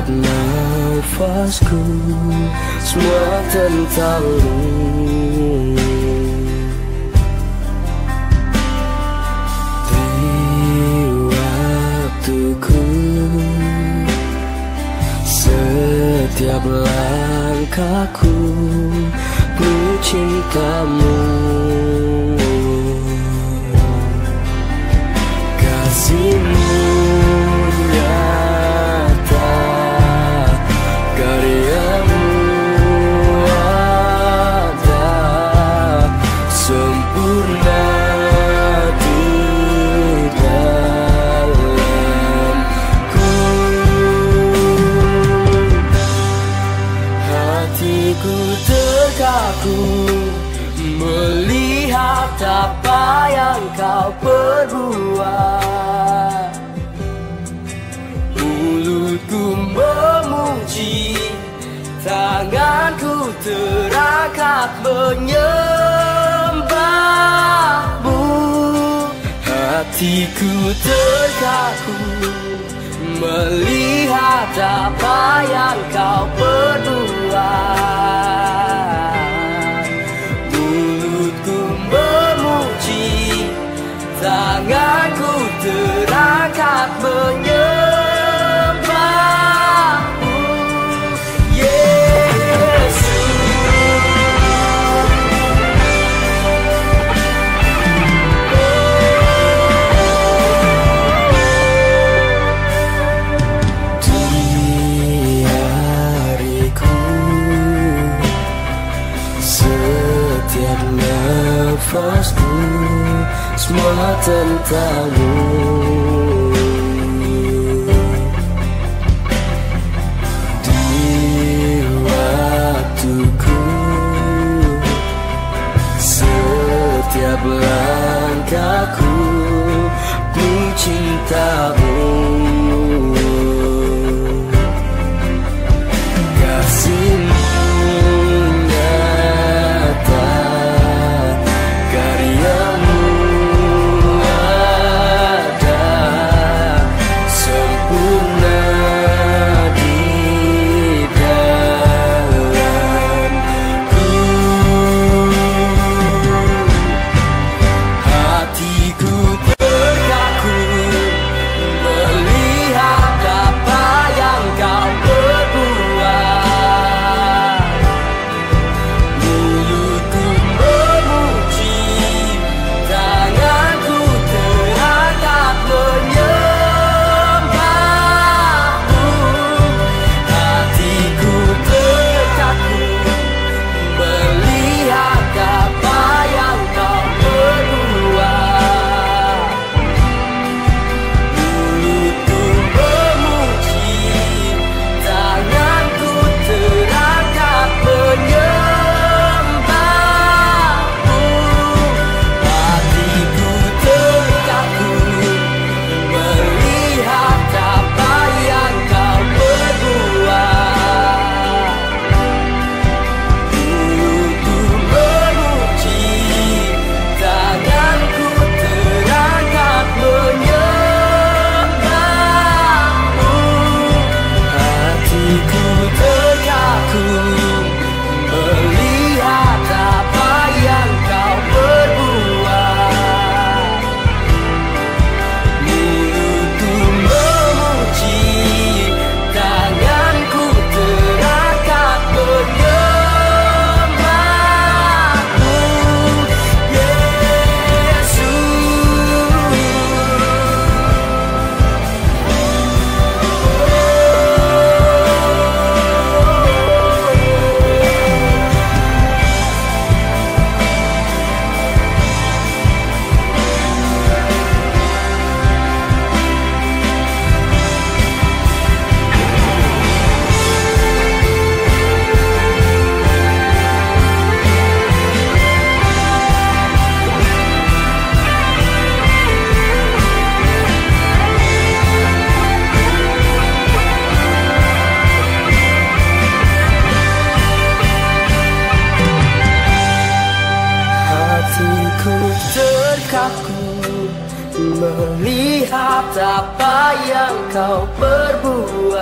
Setiap nafasku semua tentangmu. Di waktuku, setiap langkahku, ku cintamu. Kasihmu nyata, karyamu ada, sempurna di dalamku. Hatiku terkaku melihat apa yang kau perbuat. Mulutku memuji, tanganku terangkat menyembahmu. Hatiku terkaku melihat apa yang kau perbuat. Mulutku memuji, tanganku terangkat menyembahmu, Yesus. Di hariku, setiap nafasku semua tentangmu. Di waktuku, setiap langkahku, ku cintamu. Kasihmu nyata, karyamu ada, sempurna di dalamku. Hatiku terkaku melihat apa yang kau perbuat. Mulutku memuji, tanganku terangkat menyembahmu. Hatiku terkaku melihat apa yang kau perbuat. Mulutku memuji, tanganku terangkat menyembahmu. Hatiku terkaku melihat apa yang kau perbuat. Mulutku memuji, tanganku terangkat menyembahmu. Hatiku terkaku melihat apa yang kau perbuat. Mulutku memuji, tanganku terangkat menyembahmu, Yesus. Hatiku terkaku melihat apa yang kau perbuat.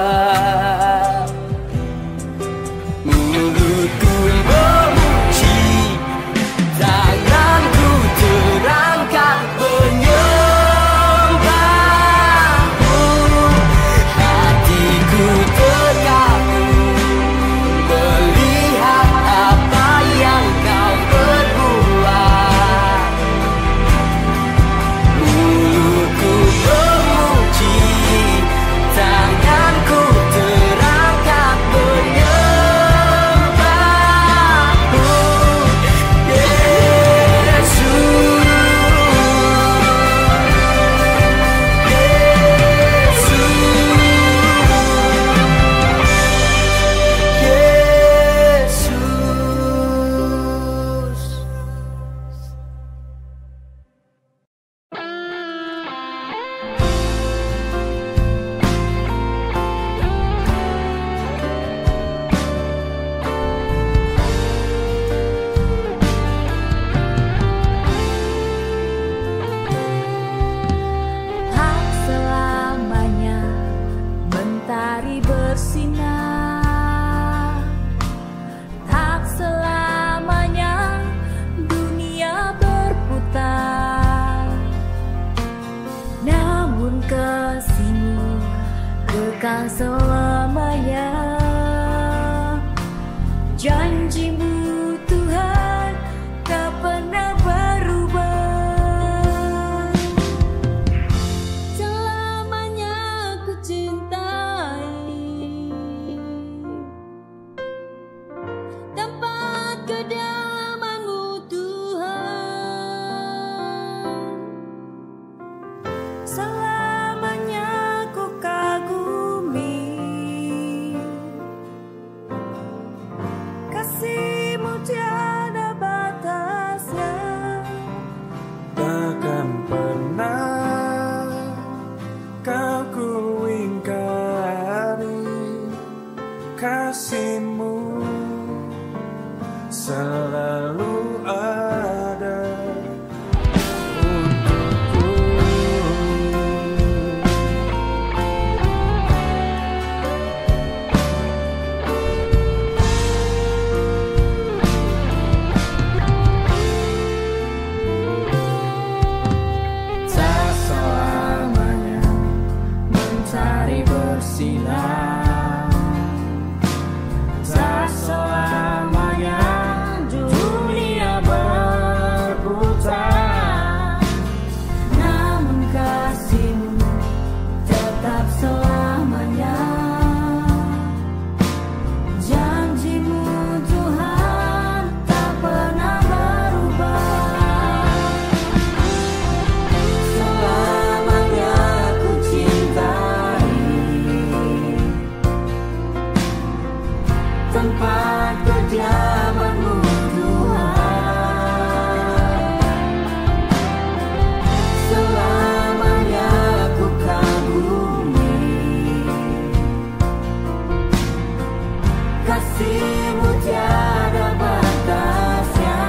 kasihmu kekal selamanya. Janjimu Tuhan tak pernah berubah. Selamanya ku cintai tempat kediaman-Mu Tuhan. Selamanya ku kagumi kasih-Mu tiada batasnya. Takkan pernah kau ku ingkari, kasih-Mu selalu ada untukku. Tak selamanya mentari bersinar, tak selamanya dunia berputar. Namun kasih-Mu tetap selamanya. Janji-Mu Tuhan tak pernah berubah. Selamanya ku cintai tempat kediaman-Mu Tuhan. Selamanya ku kagumi kasih-Mu tiada batasnya.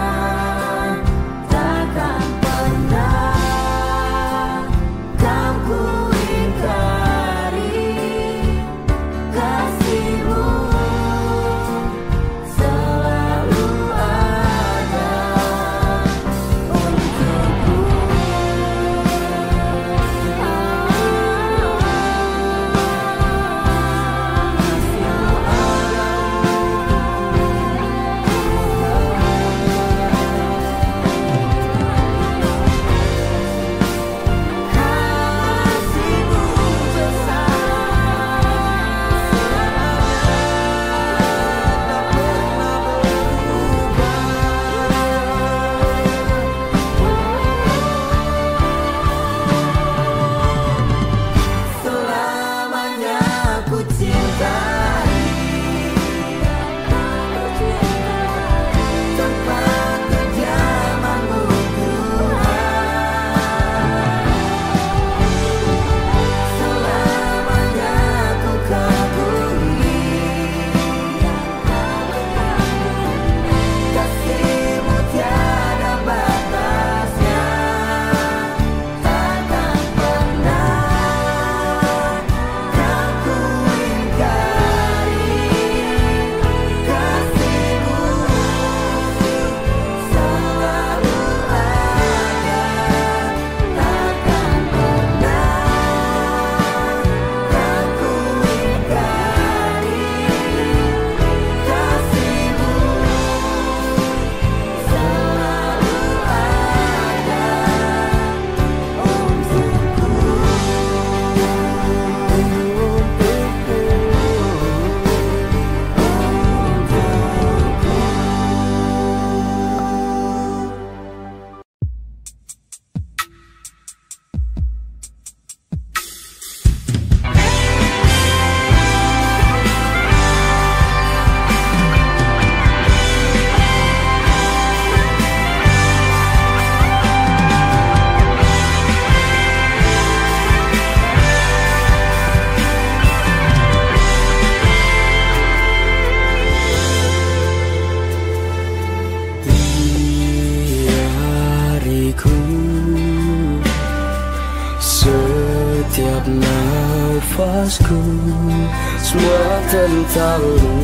Takkan pernah kau ku ingkari, kasih-Mu selalu ada untukku. Kasih-Mu besar selamanya ku cintai tempat kediaman-Mu Tuhan. Selamanya ku kagumi kasih-Mu tiada batasnya. Takkan pernah kau ku ingkari, kasih-Mu selalu ada. Takkan pernah kau ku ingkari, kasih-Mu selalu ada setiap nafasku semua tentang-Mu.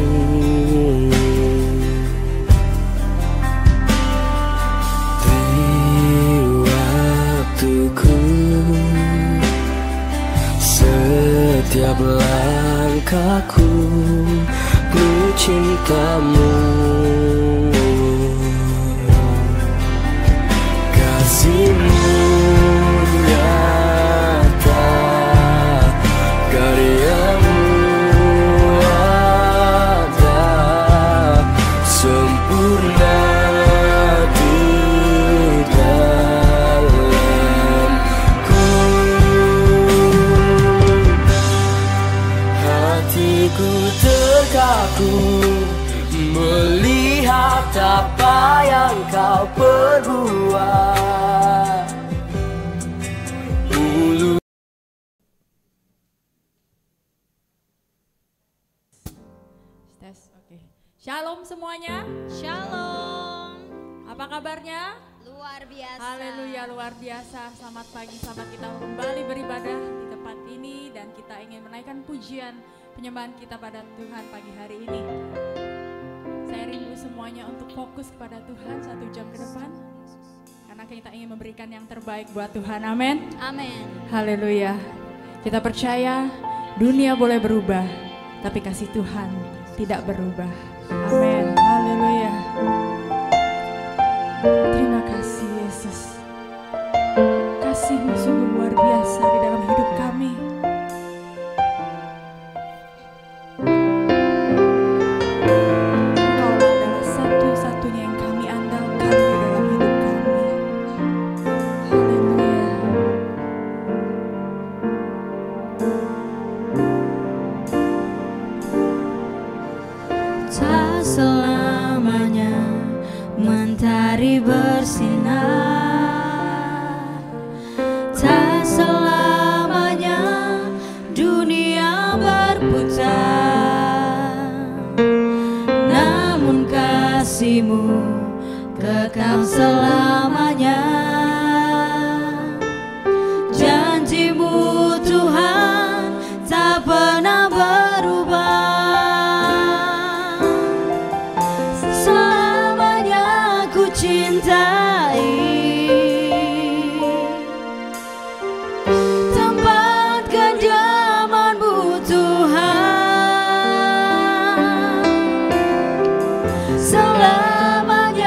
Di waktuku Setiap langkahku penuh cintamu, kasihmu nyata, karyamu ada, sempurna di dalamku. Hatiku terkaku melihat apa yang kau perbuat. Tes, oke. Shalom semuanya. Shalom. Apa kabarnya? Luar biasa. Haleluya, luar biasa. Selamat pagi, selamat kita kembali beribadah di tempat ini dan kita ingin menaikkan pujian penyembahan kita pada Tuhan pagi hari ini. Saya rindu semuanya untuk fokus kepada Tuhan 1 jam ke depan. Karena kita ingin memberikan yang terbaik buat Tuhan. Amin. Amin. Haleluya. Kita percaya dunia boleh berubah, tapi kasih Tuhan tidak berubah. Amin. Haleluya. Terima kasih Yesus. Kasih-Mu sungguh luar biasa di dalam hidup kami. Engkau adalah satu-satunya yang kami andalkan di dalam hidup kami. Haleluya. Tak selamanya mentari bersinar, tak selamanya dunia berputar, namun kasih-Mu kekal selamanya. Janji-Mu Tuhan tak pernah berubah. Selamanya ku cintai tempat kediaman-Mu Tuhan. Selamanya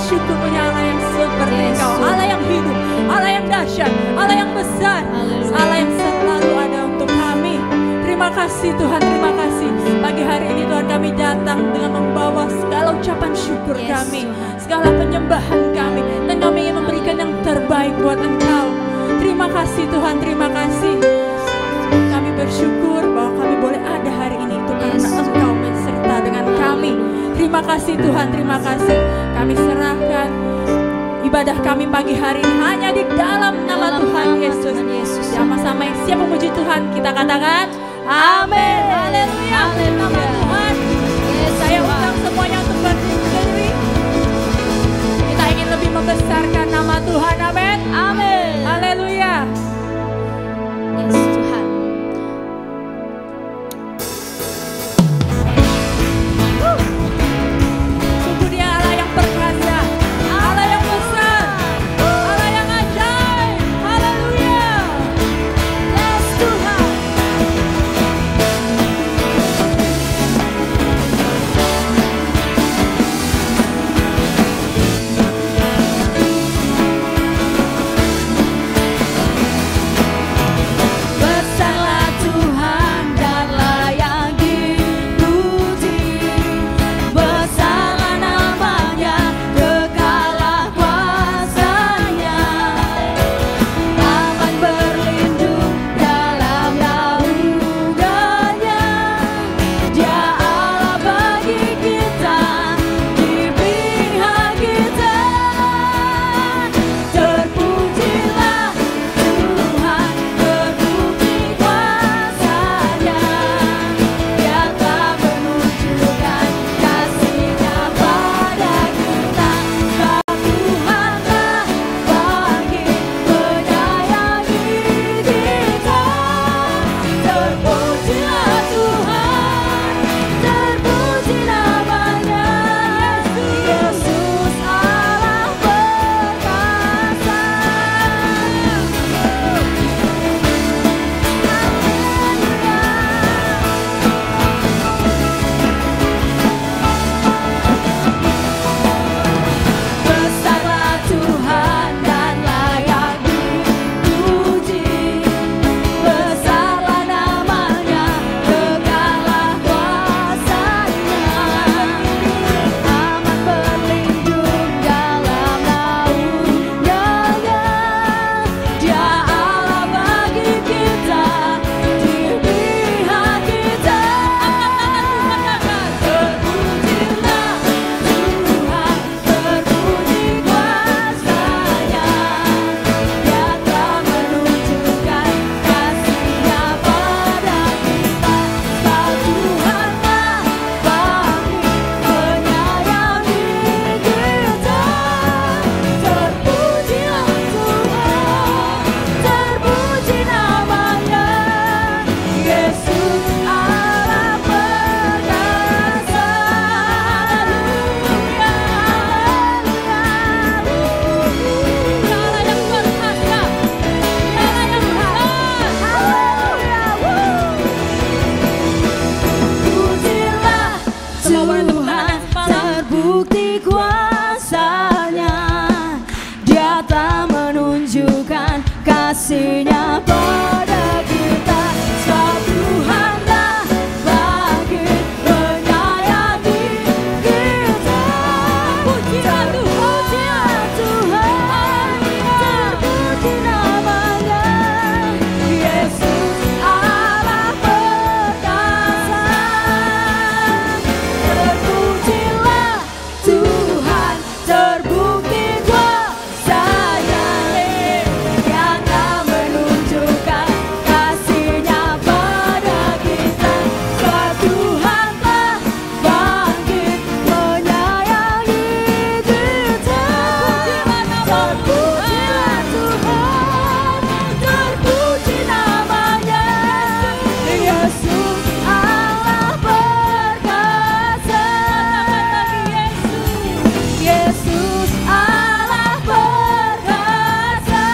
bersyukur punya Allah yang seperti Engkau, Allah yang hidup, Allah yang dahsyat, Allah yang besar, Allah yang selalu ada untuk kami. Terima kasih Tuhan, terima kasih. Pagi hari ini Tuhan kami datang dengan membawa segala ucapan syukur kami, segala penyembahan kami, dan kami ingin memberikan yang terbaik buat Engkau. Terima kasih Tuhan, terima kasih. Kami bersyukur bahwa kami boleh ada hari ini itu karena Engkau beserta dengan kami. Terima kasih Tuhan, terima kasih. Kami serahkan ibadah kami pagi hari ini hanya di dalam nama Tuhan Yesus. Sama-sama yang siap memuji Tuhan, kita katakan amin. Haleluya. Nama Tuhan. Saya undang semuanya untuk berdiri. Kita ingin lebih membesarkan nama Tuhan. Amin. Amin. Haleluya. Yes, Tuhan. Sungguh Dia Allah yang perkasa, Allah yang besar, Allah yang ajaib. Haleluya. Yes, Tuhan. kasih-Nya pada kita. Sebab Tuhan dah bangkit menyayangi kita. Pujilah Tuhan, terpuji namanya. Yesus Allah perkasa. Terpujilah Tuhan, terbukti kuasa-Nya. Yang tak menunjukkan kasih-Nya pada kita. Sebab Tuhan telah bangkit menyayangi kita. Terpujilah Tuhan, terpuji namanya. Yesus Allah perkasa. Yesus Allah perkasa.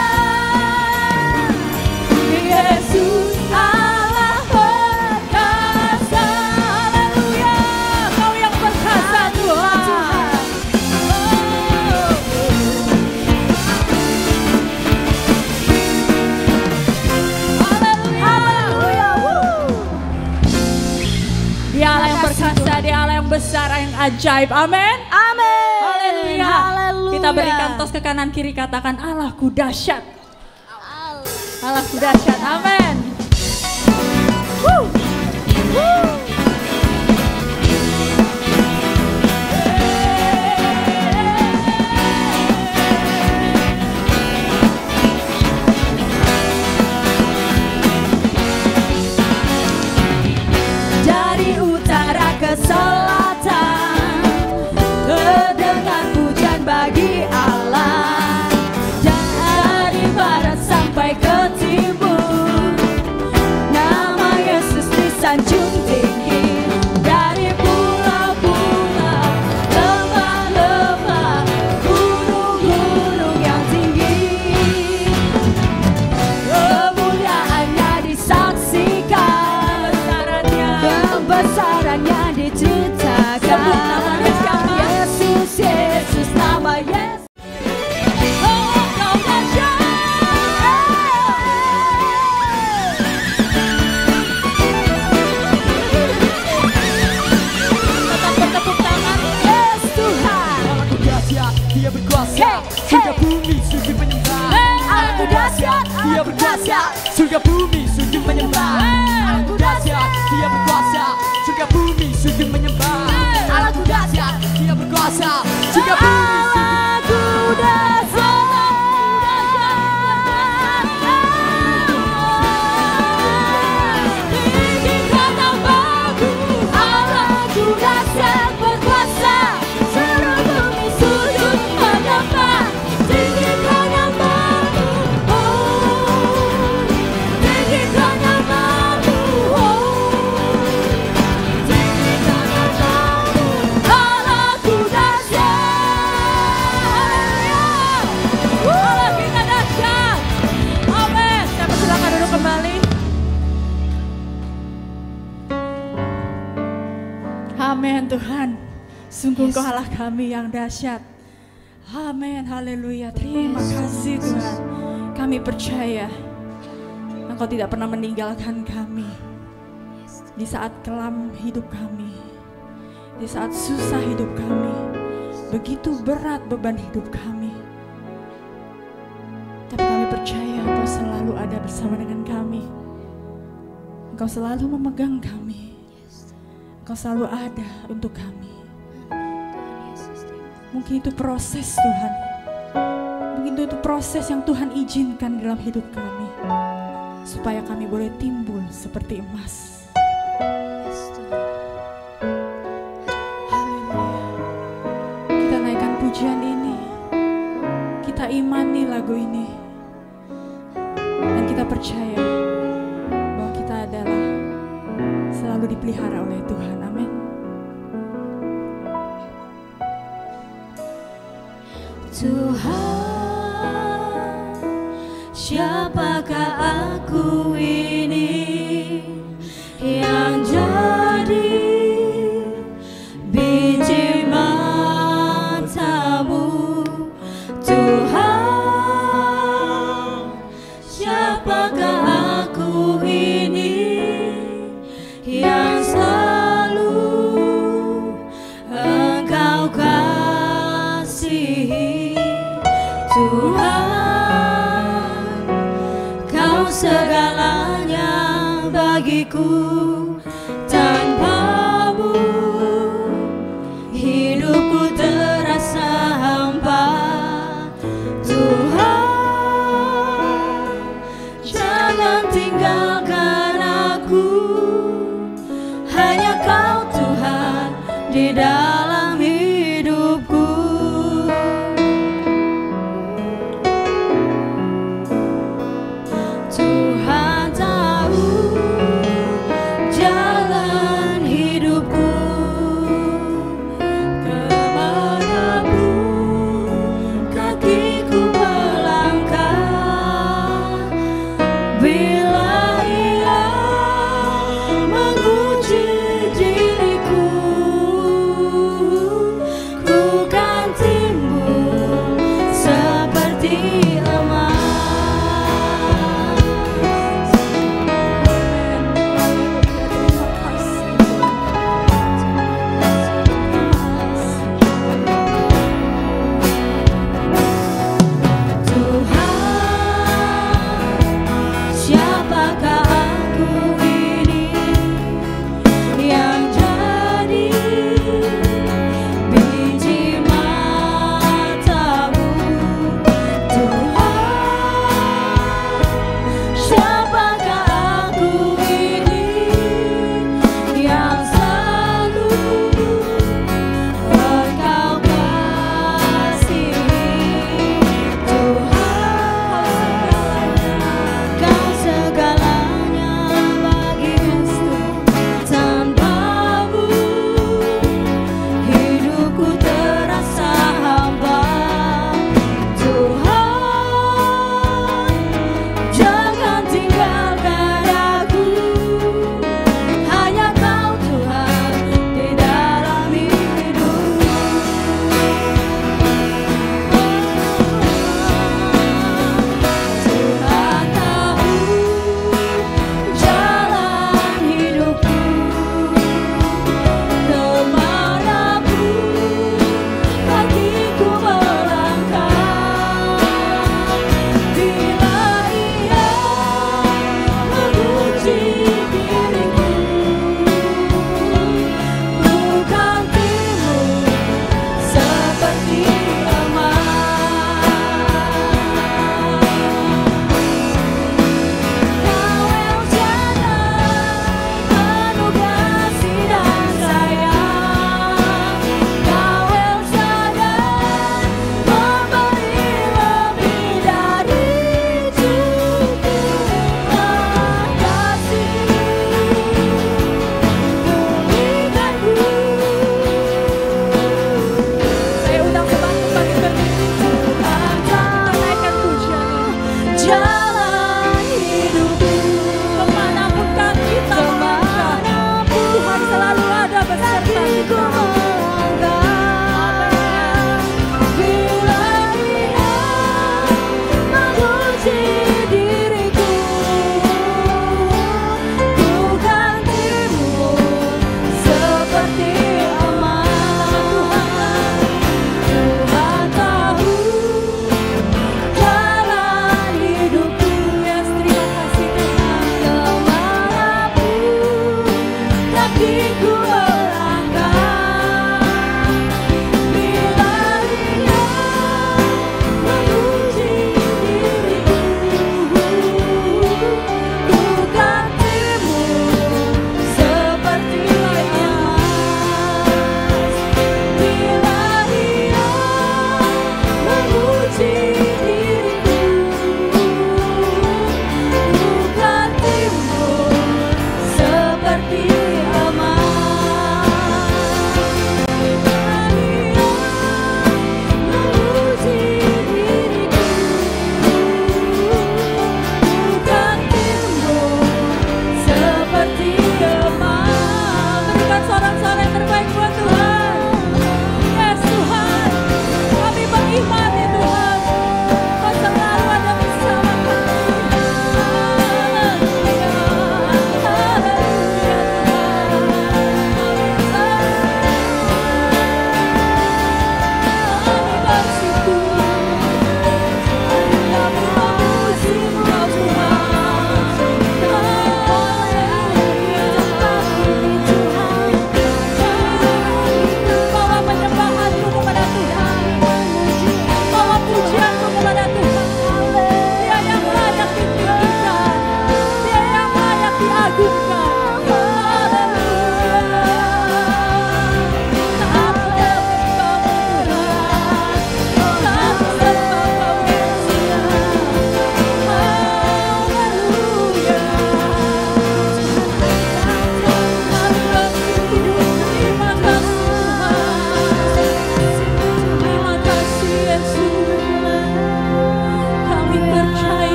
Yesus Allah perkasa. Haleluya, Kau yang perkasa Tuhan. ajaib. Amin. Amin. Haleluya. Haleluya. Kita berikan tos ke kanan kiri, katakan Allahku dahsyat. Allahku dahsyat. Amin. Woo. Woo. Dari utara ke selatan terdengar pujian bagi Allah. Dari barat sampai ke timur nama Yesus disanjung tinggi. Dari pulau-pulau, lembah-lembah, gunung-gunung yang tinggi, kemuliaannya disaksikan, kebesarannya diceritakan. Yesus, Yesus, nama Yesus. Oh, kau dahsyat. Tetap bertepuk tangan. Yes, Tuhan. Allahku dahsyat, Dia berkuasa, surga bumi sujud menyembah. Allahku dahsyat, Dia berkuasa, surga bumi sujud menyembah. Allahku dahsyat, Dia berkuasa, surga bumi sujud menyembah. Allahku dahsyat, Dia berkuasa, surga bumi sujud. Allahku dahsyat. Tinggikan namamu, Allahku dahsyat berkuasa, seluruh bumi sujud menyembah. Tinggikan namamu, oh, tinggikan namamu, oh, tinggikan namamu, Allahku dahsyat. Allah kita dahsyat. Amin. Saya persilakan duduk kembali. Amin Tuhan. Sungguh Engkau Allah kami yang dahsyat. Amin. Haleluya. Terima kasih Tuhan. Kami percaya Engkau tidak pernah meninggalkan kami di saat kelam hidup kami, di saat susah hidup kami, begitu berat beban hidup kami. Tapi kami percaya Engkau selalu ada bersama dengan kami. Engkau selalu memegang kami. Engkau selalu ada untuk kami. Mungkin itu proses Tuhan. Mungkin itu proses yang Tuhan izinkan dalam hidup kami, supaya kami boleh timbul seperti emas. Haleluya. Kita naikkan pujian ini. Kita imani lagu ini. Dan kita percaya bahwa kita adalah selalu dipelihara oleh Tuhan. Amin. Tuhan, siapakah aku ini yang jadi biji matamu? Tuhan, siapakah aku ini yang selalu Engkau kasihi? Tuhan, Kau segalanya bagiku. Tanpamu hidupku terasa hampa. Tuhan, jangan tinggalkan aku. Hanya Kau Tuhan di dalam hidupku.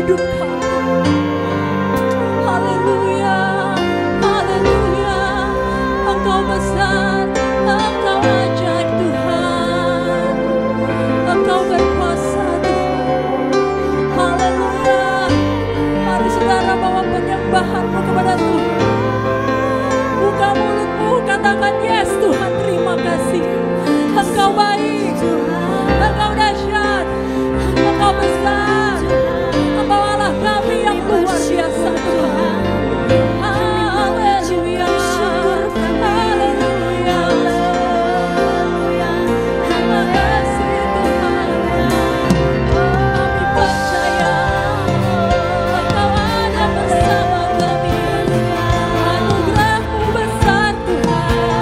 hidup kami. Haleluya, haleluya. Engkau besar, Engkau ajaib Tuhan. Engkau berkuasa Tuhan. Haleluya. Mari saudara bawa penyembahanmu kepada Tuhan. Buka mulutmu, katakan yes Tuhan, terima kasih. Engkau baik, Engkau dahsyat, Engkau besar, Engkau Allah kami yang luar biasa Tuhan. Haleluya, haleluya, terima kasih Tuhan. Kami percaya Engkau ada bersama kami. Anugerah-Mu besar Tuhan.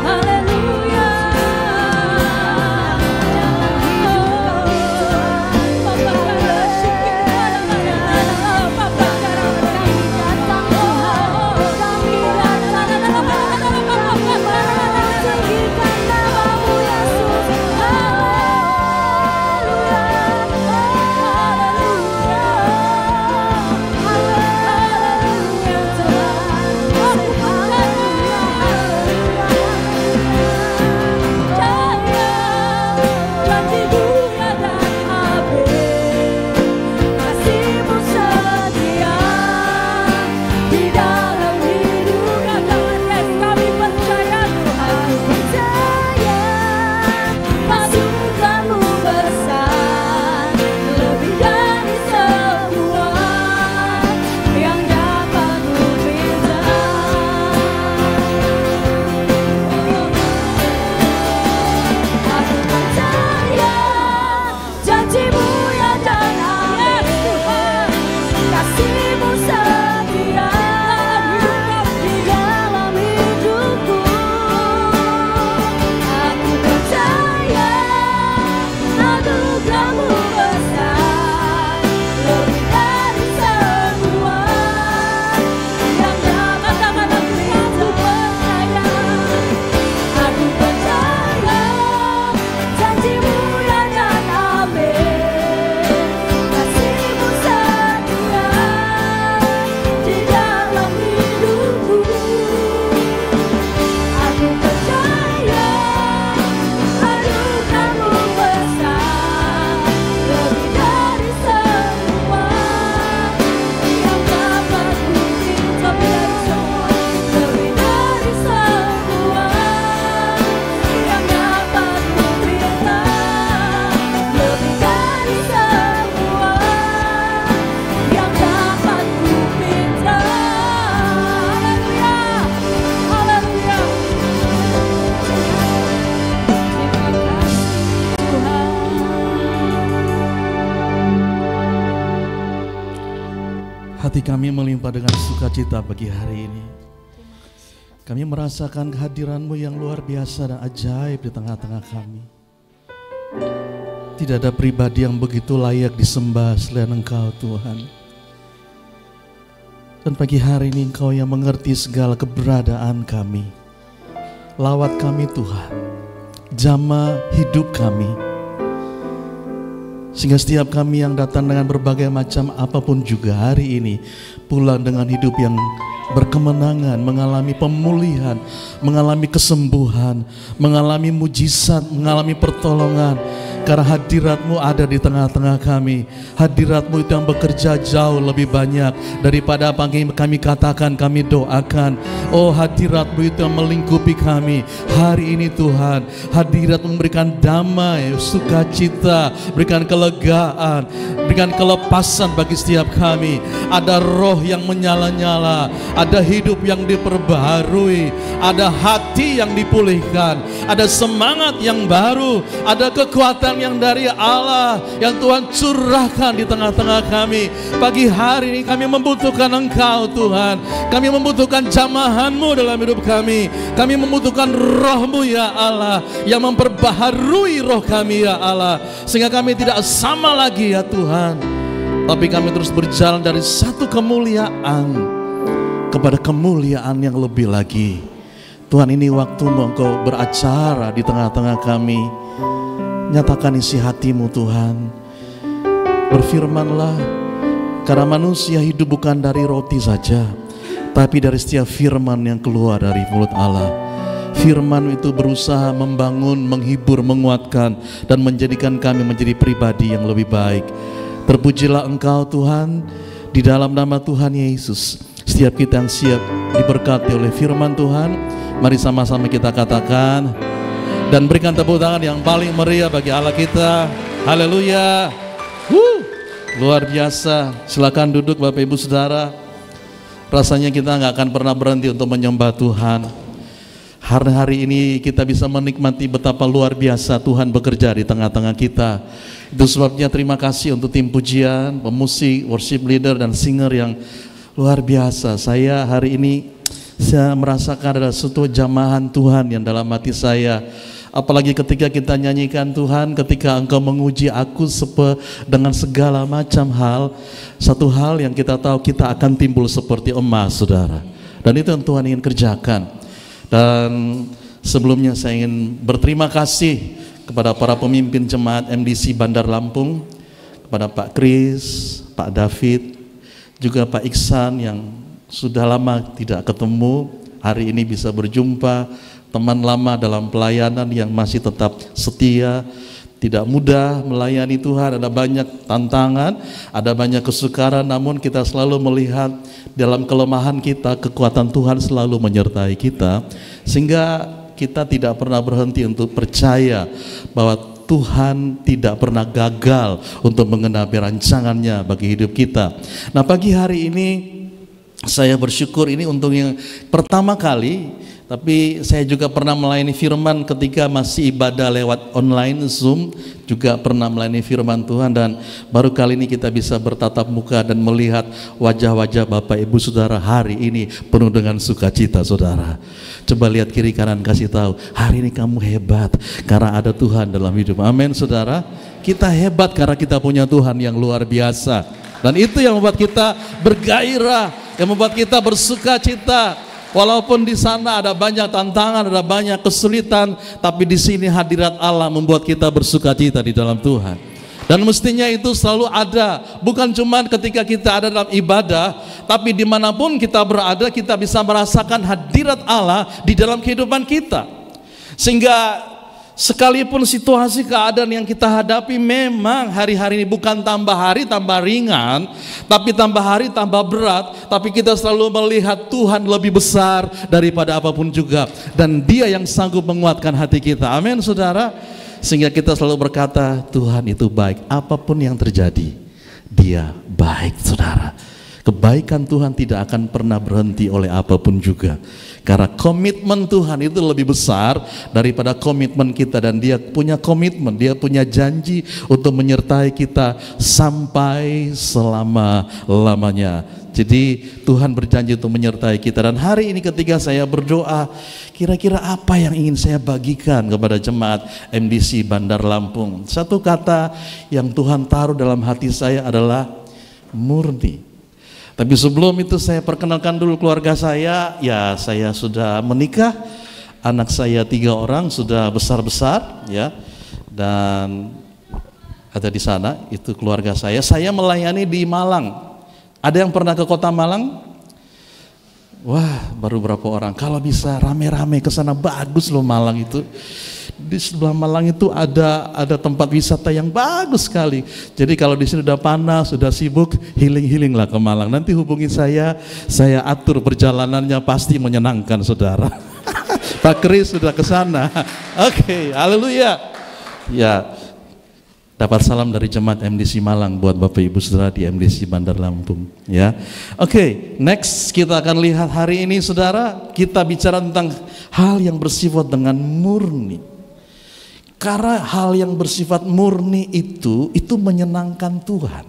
Haleluya. Hati kami melimpah dengan sukacita pagi hari ini. Kami merasakan kehadiran-Mu yang luar biasa dan ajaib di tengah-tengah kami. Tidak ada pribadi yang begitu layak disembah selain Engkau Tuhan. Dan pagi hari ini Engkau yang mengerti segala keberadaan kami. Lawat kami Tuhan, jamah hidup kami. Sehingga setiap kami yang datang dengan berbagai macam apapun juga hari ini pulang dengan hidup yang berkemenangan, mengalami pemulihan, mengalami kesembuhan, mengalami mujizat, mengalami pertolongan. Karena hadirat-Mu ada di tengah-tengah kami. Hadirat-Mu itu yang bekerja jauh lebih banyak daripada apa yang kami katakan, kami doakan. Oh, hadirat-Mu itu yang melingkupi kami hari ini Tuhan. Hadirat memberikan damai, sukacita, berikan kelegaan, berikan kelepasan bagi setiap kami. Ada roh yang menyala-nyala, ada hidup yang diperbaharui, ada hati yang dipulihkan, ada semangat yang baru, ada kekuatan yang dari Allah yang Tuhan curahkan di tengah-tengah kami. Pagi hari ini kami membutuhkan Engkau Tuhan. Kami membutuhkan jamahan-Mu dalam hidup kami. Kami membutuhkan roh-Mu ya Allah, yang memperbaharui roh kami ya Allah, sehingga kami tidak sama lagi ya Tuhan, tapi kami terus berjalan dari satu kemuliaan kepada kemuliaan yang lebih lagi. Tuhan, ini waktu-Mu Engkau beracara di tengah-tengah kami. Nyatakan isi hati-Mu Tuhan. Berfirmanlah Karena manusia hidup bukan dari roti saja, tapi dari setiap firman yang keluar dari mulut Allah. Firman itu berusaha membangun, menghibur, menguatkan, dan menjadikan kami menjadi pribadi yang lebih baik. Terpujilah Engkau Tuhan, di dalam nama Tuhan Yesus. Setiap kita yang siap diberkati oleh firman Tuhan, mari sama-sama kita katakan dan berikan tepuk tangan yang paling meriah bagi Allah kita. Haleluya. Luar biasa. Silakan duduk Bapak Ibu Saudara. Rasanya kita nggak akan pernah berhenti untuk menyembah Tuhan. Hari-hari ini kita bisa menikmati betapa luar biasa Tuhan bekerja di tengah-tengah kita. Itu sebabnya terima kasih untuk tim pujian, pemusik, worship leader, dan singer yang luar biasa. Saya hari ini saya merasakan ada suatu jamahan Tuhan yang dalam hati saya. Apalagi ketika kita nyanyikan Tuhan, ketika Engkau menguji aku dengan segala macam hal, satu hal yang kita tahu, kita akan timbul seperti emas, saudara. Dan itu yang Tuhan ingin kerjakan. Dan sebelumnya saya ingin berterima kasih kepada para pemimpin jemaat MDC Bandar Lampung, kepada Pak Kris, Pak David, juga Pak Iksan yang sudah lama tidak ketemu, hari ini bisa berjumpa. Teman lama dalam pelayanan yang masih tetap setia. Tidak mudah melayani Tuhan, ada banyak tantangan, ada banyak kesukaran, namun kita selalu melihat dalam kelemahan kita, kekuatan Tuhan selalu menyertai kita, sehingga kita tidak pernah berhenti untuk percaya bahwa Tuhan tidak pernah gagal untuk menggenapi rancangannya bagi hidup kita. Nah, pagi hari ini saya bersyukur ini untuk yang pertama kali. Tapi saya juga pernah melayani firman ketika masih ibadah lewat online Zoom, juga pernah melayani firman Tuhan, dan baru kali ini kita bisa bertatap muka dan melihat wajah-wajah Bapak Ibu Saudara hari ini penuh dengan sukacita, saudara. Coba lihat kiri kanan, kasih tahu, hari ini kamu hebat karena ada Tuhan dalam hidup. Amin, saudara. Kita hebat karena kita punya Tuhan yang luar biasa, dan itu yang membuat kita bergairah, yang membuat kita bersukacita. Walaupun di sana ada banyak tantangan, ada banyak kesulitan, tapi di sini hadirat Allah membuat kita bersukacita di dalam Tuhan. Dan mestinya itu selalu ada, bukan cuma ketika kita ada dalam ibadah, tapi dimanapun kita berada, kita bisa merasakan hadirat Allah di dalam kehidupan kita. Sehingga sekalipun situasi keadaan yang kita hadapi memang hari-hari ini bukan tambah hari tambah ringan, tapi tambah hari tambah berat, tapi kita selalu melihat Tuhan lebih besar daripada apapun juga, dan Dia yang sanggup menguatkan hati kita. Amin, saudara. Sehingga kita selalu berkata, Tuhan itu baik, apapun yang terjadi Dia baik, saudara. Kebaikan Tuhan tidak akan pernah berhenti oleh apapun juga, karena komitmen Tuhan itu lebih besar daripada komitmen kita, dan Dia punya komitmen, Dia punya janji untuk menyertai kita sampai selama-lamanya. Jadi Tuhan berjanji untuk menyertai kita. Dan hari ini ketika saya berdoa, kira-kira apa yang ingin saya bagikan kepada jemaat MDC Bandar Lampung? Satu kata yang Tuhan taruh dalam hati saya adalah murni. Tapi sebelum itu saya perkenalkan dulu keluarga saya. Ya, saya sudah menikah, anak saya 3 orang sudah besar-besar, ya. Dan ada di sana, itu keluarga saya. Saya melayani di Malang. Ada yang pernah ke kota Malang? Wah, baru berapa orang. Kalau bisa rame-rame ke sana, bagus loh Malang itu. Di sebelah Malang itu ada tempat wisata yang bagus sekali. Jadi kalau di sini udah panas, sudah sibuk, healing lah ke Malang. Nanti hubungi saya atur perjalanannya, pasti menyenangkan, saudara. Pak Kris sudah ke sana. Oke, haleluya. Ya, dapat salam dari jemaat MDC Malang buat Bapak Ibu Saudara di MDC Bandar Lampung, ya. Oke, next kita akan lihat hari ini, saudara, kita bicara tentang hal yang bersifat dengan murni. Karena hal yang bersifat murni itu menyenangkan Tuhan.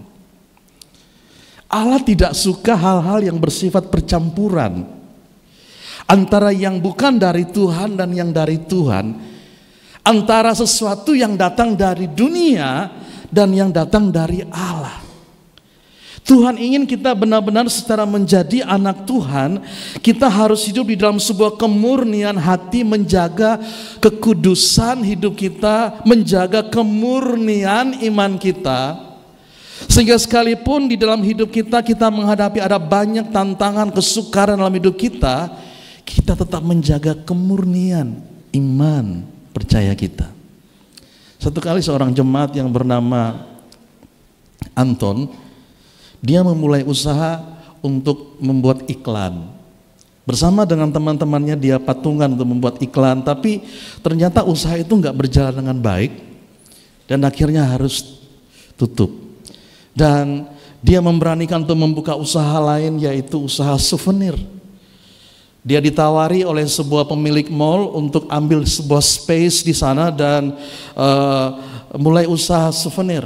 Allah tidak suka hal-hal yang bersifat percampuran antara yang bukan dari Tuhan dan yang dari Tuhan, antara sesuatu yang datang dari dunia dan yang datang dari Allah. Tuhan ingin kita benar-benar secara menjadi anak Tuhan, kita harus hidup di dalam sebuah kemurnian hati, menjaga kekudusan hidup kita, menjaga kemurnian iman kita, Sehingga sekalipun di dalam hidup kita menghadapi ada banyak tantangan, kesukaran dalam hidup kita tetap menjaga kemurnian iman percaya kita. Satu kali seorang jemaat yang bernama Anton, dia memulai usaha untuk membuat iklan. Bersama dengan teman-temannya dia patungan untuk membuat iklan, tapi ternyata usaha itu nggak berjalan dengan baik dan akhirnya harus tutup. Dan dia memberanikan untuk membuka usaha lain, yaitu usaha souvenir. Dia ditawari oleh sebuah pemilik mall untuk ambil sebuah space di sana dan mulai usaha souvenir.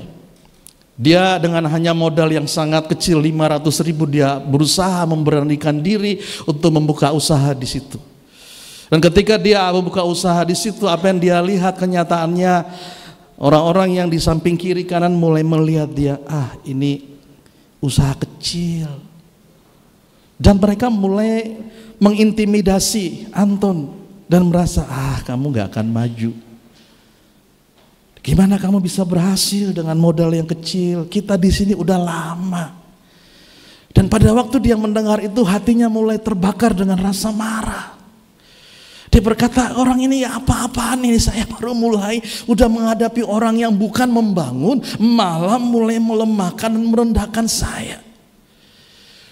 Dia dengan hanya modal yang sangat kecil 500.000 dia berusaha memberanikan diri untuk membuka usaha di situ. Dan ketika dia membuka usaha di situ, apa yang dia lihat kenyataannya, orang-orang yang di samping kiri kanan mulai melihat dia, ini usaha kecil. Dan mereka mulai mengintimidasi Anton dan merasa, kamu gak akan maju. Gimana kamu bisa berhasil dengan modal yang kecil? Kita di sini udah lama. Dan pada waktu dia mendengar itu, hatinya mulai terbakar dengan rasa marah. Dia berkata, orang ini ya apa-apaan ini, saya baru mulai udah menghadapi orang yang bukan membangun, malah mulai melemahkan dan merendahkan saya.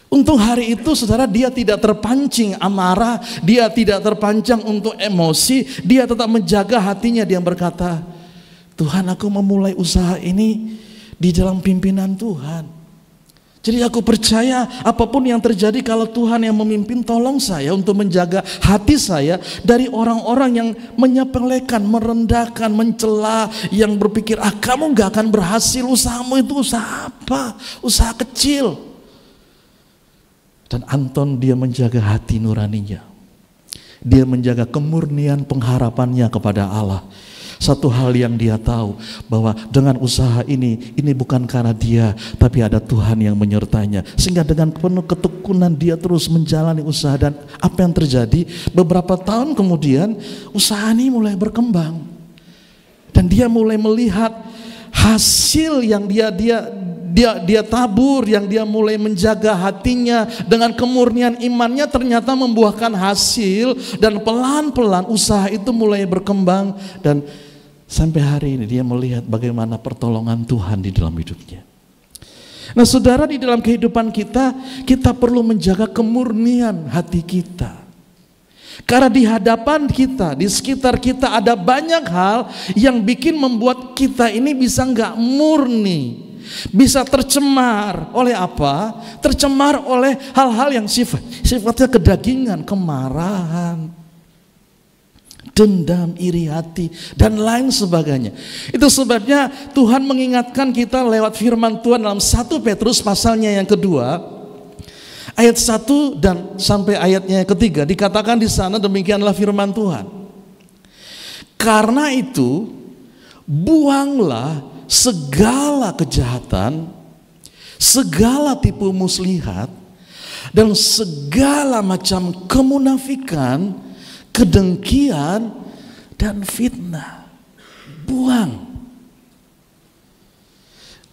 Untung hari itu saudara dia tidak terpancing amarah, dia tidak terpancang untuk emosi, dia tetap menjaga hatinya. Dia berkata, Tuhan, aku memulai usaha ini di dalam pimpinan Tuhan. Jadi aku percaya apapun yang terjadi, kalau Tuhan yang memimpin, tolong saya untuk menjaga hati saya dari orang-orang yang menyepelekan, merendahkan, mencela, yang berpikir, kamu gak akan berhasil, usahamu itu usaha apa? Usaha kecil. Dan Anton dia menjaga hati nuraninya. Dia menjaga kemurnian pengharapannya kepada Allah. Satu hal yang dia tahu, bahwa dengan usaha ini bukan karena dia, tapi ada Tuhan yang menyertainya. Sehingga dengan penuh ketekunan dia terus menjalani usaha. Dan apa yang terjadi? Beberapa tahun kemudian usaha ini mulai berkembang. Dan dia mulai melihat hasil yang dia tabur, yang dia mulai menjaga hatinya dengan kemurnian imannya, ternyata membuahkan hasil. Dan pelan-pelan usaha itu mulai berkembang. Dan sampai hari ini dia melihat bagaimana pertolongan Tuhan di dalam hidupnya. Nah saudara, di dalam kehidupan kita perlu menjaga kemurnian hati kita. Karena di hadapan kita, di sekitar kita ada banyak hal yang membuat kita ini bisa nggak murni. Bisa tercemar oleh apa? Tercemar oleh hal-hal yang sifatnya kedagingan, kemarahan, dendam, iri hati, dan lain sebagainya. Itu sebabnya Tuhan mengingatkan kita lewat firman Tuhan dalam 1 Petrus pasalnya yang kedua, ayat 1 dan sampai ayatnya yang ketiga. Dikatakan di sana demikianlah firman Tuhan. Karena itu, buanglah segala kejahatan, segala tipu muslihat, dan segala macam kemunafikan, kedengkian, dan fitnah. Buang.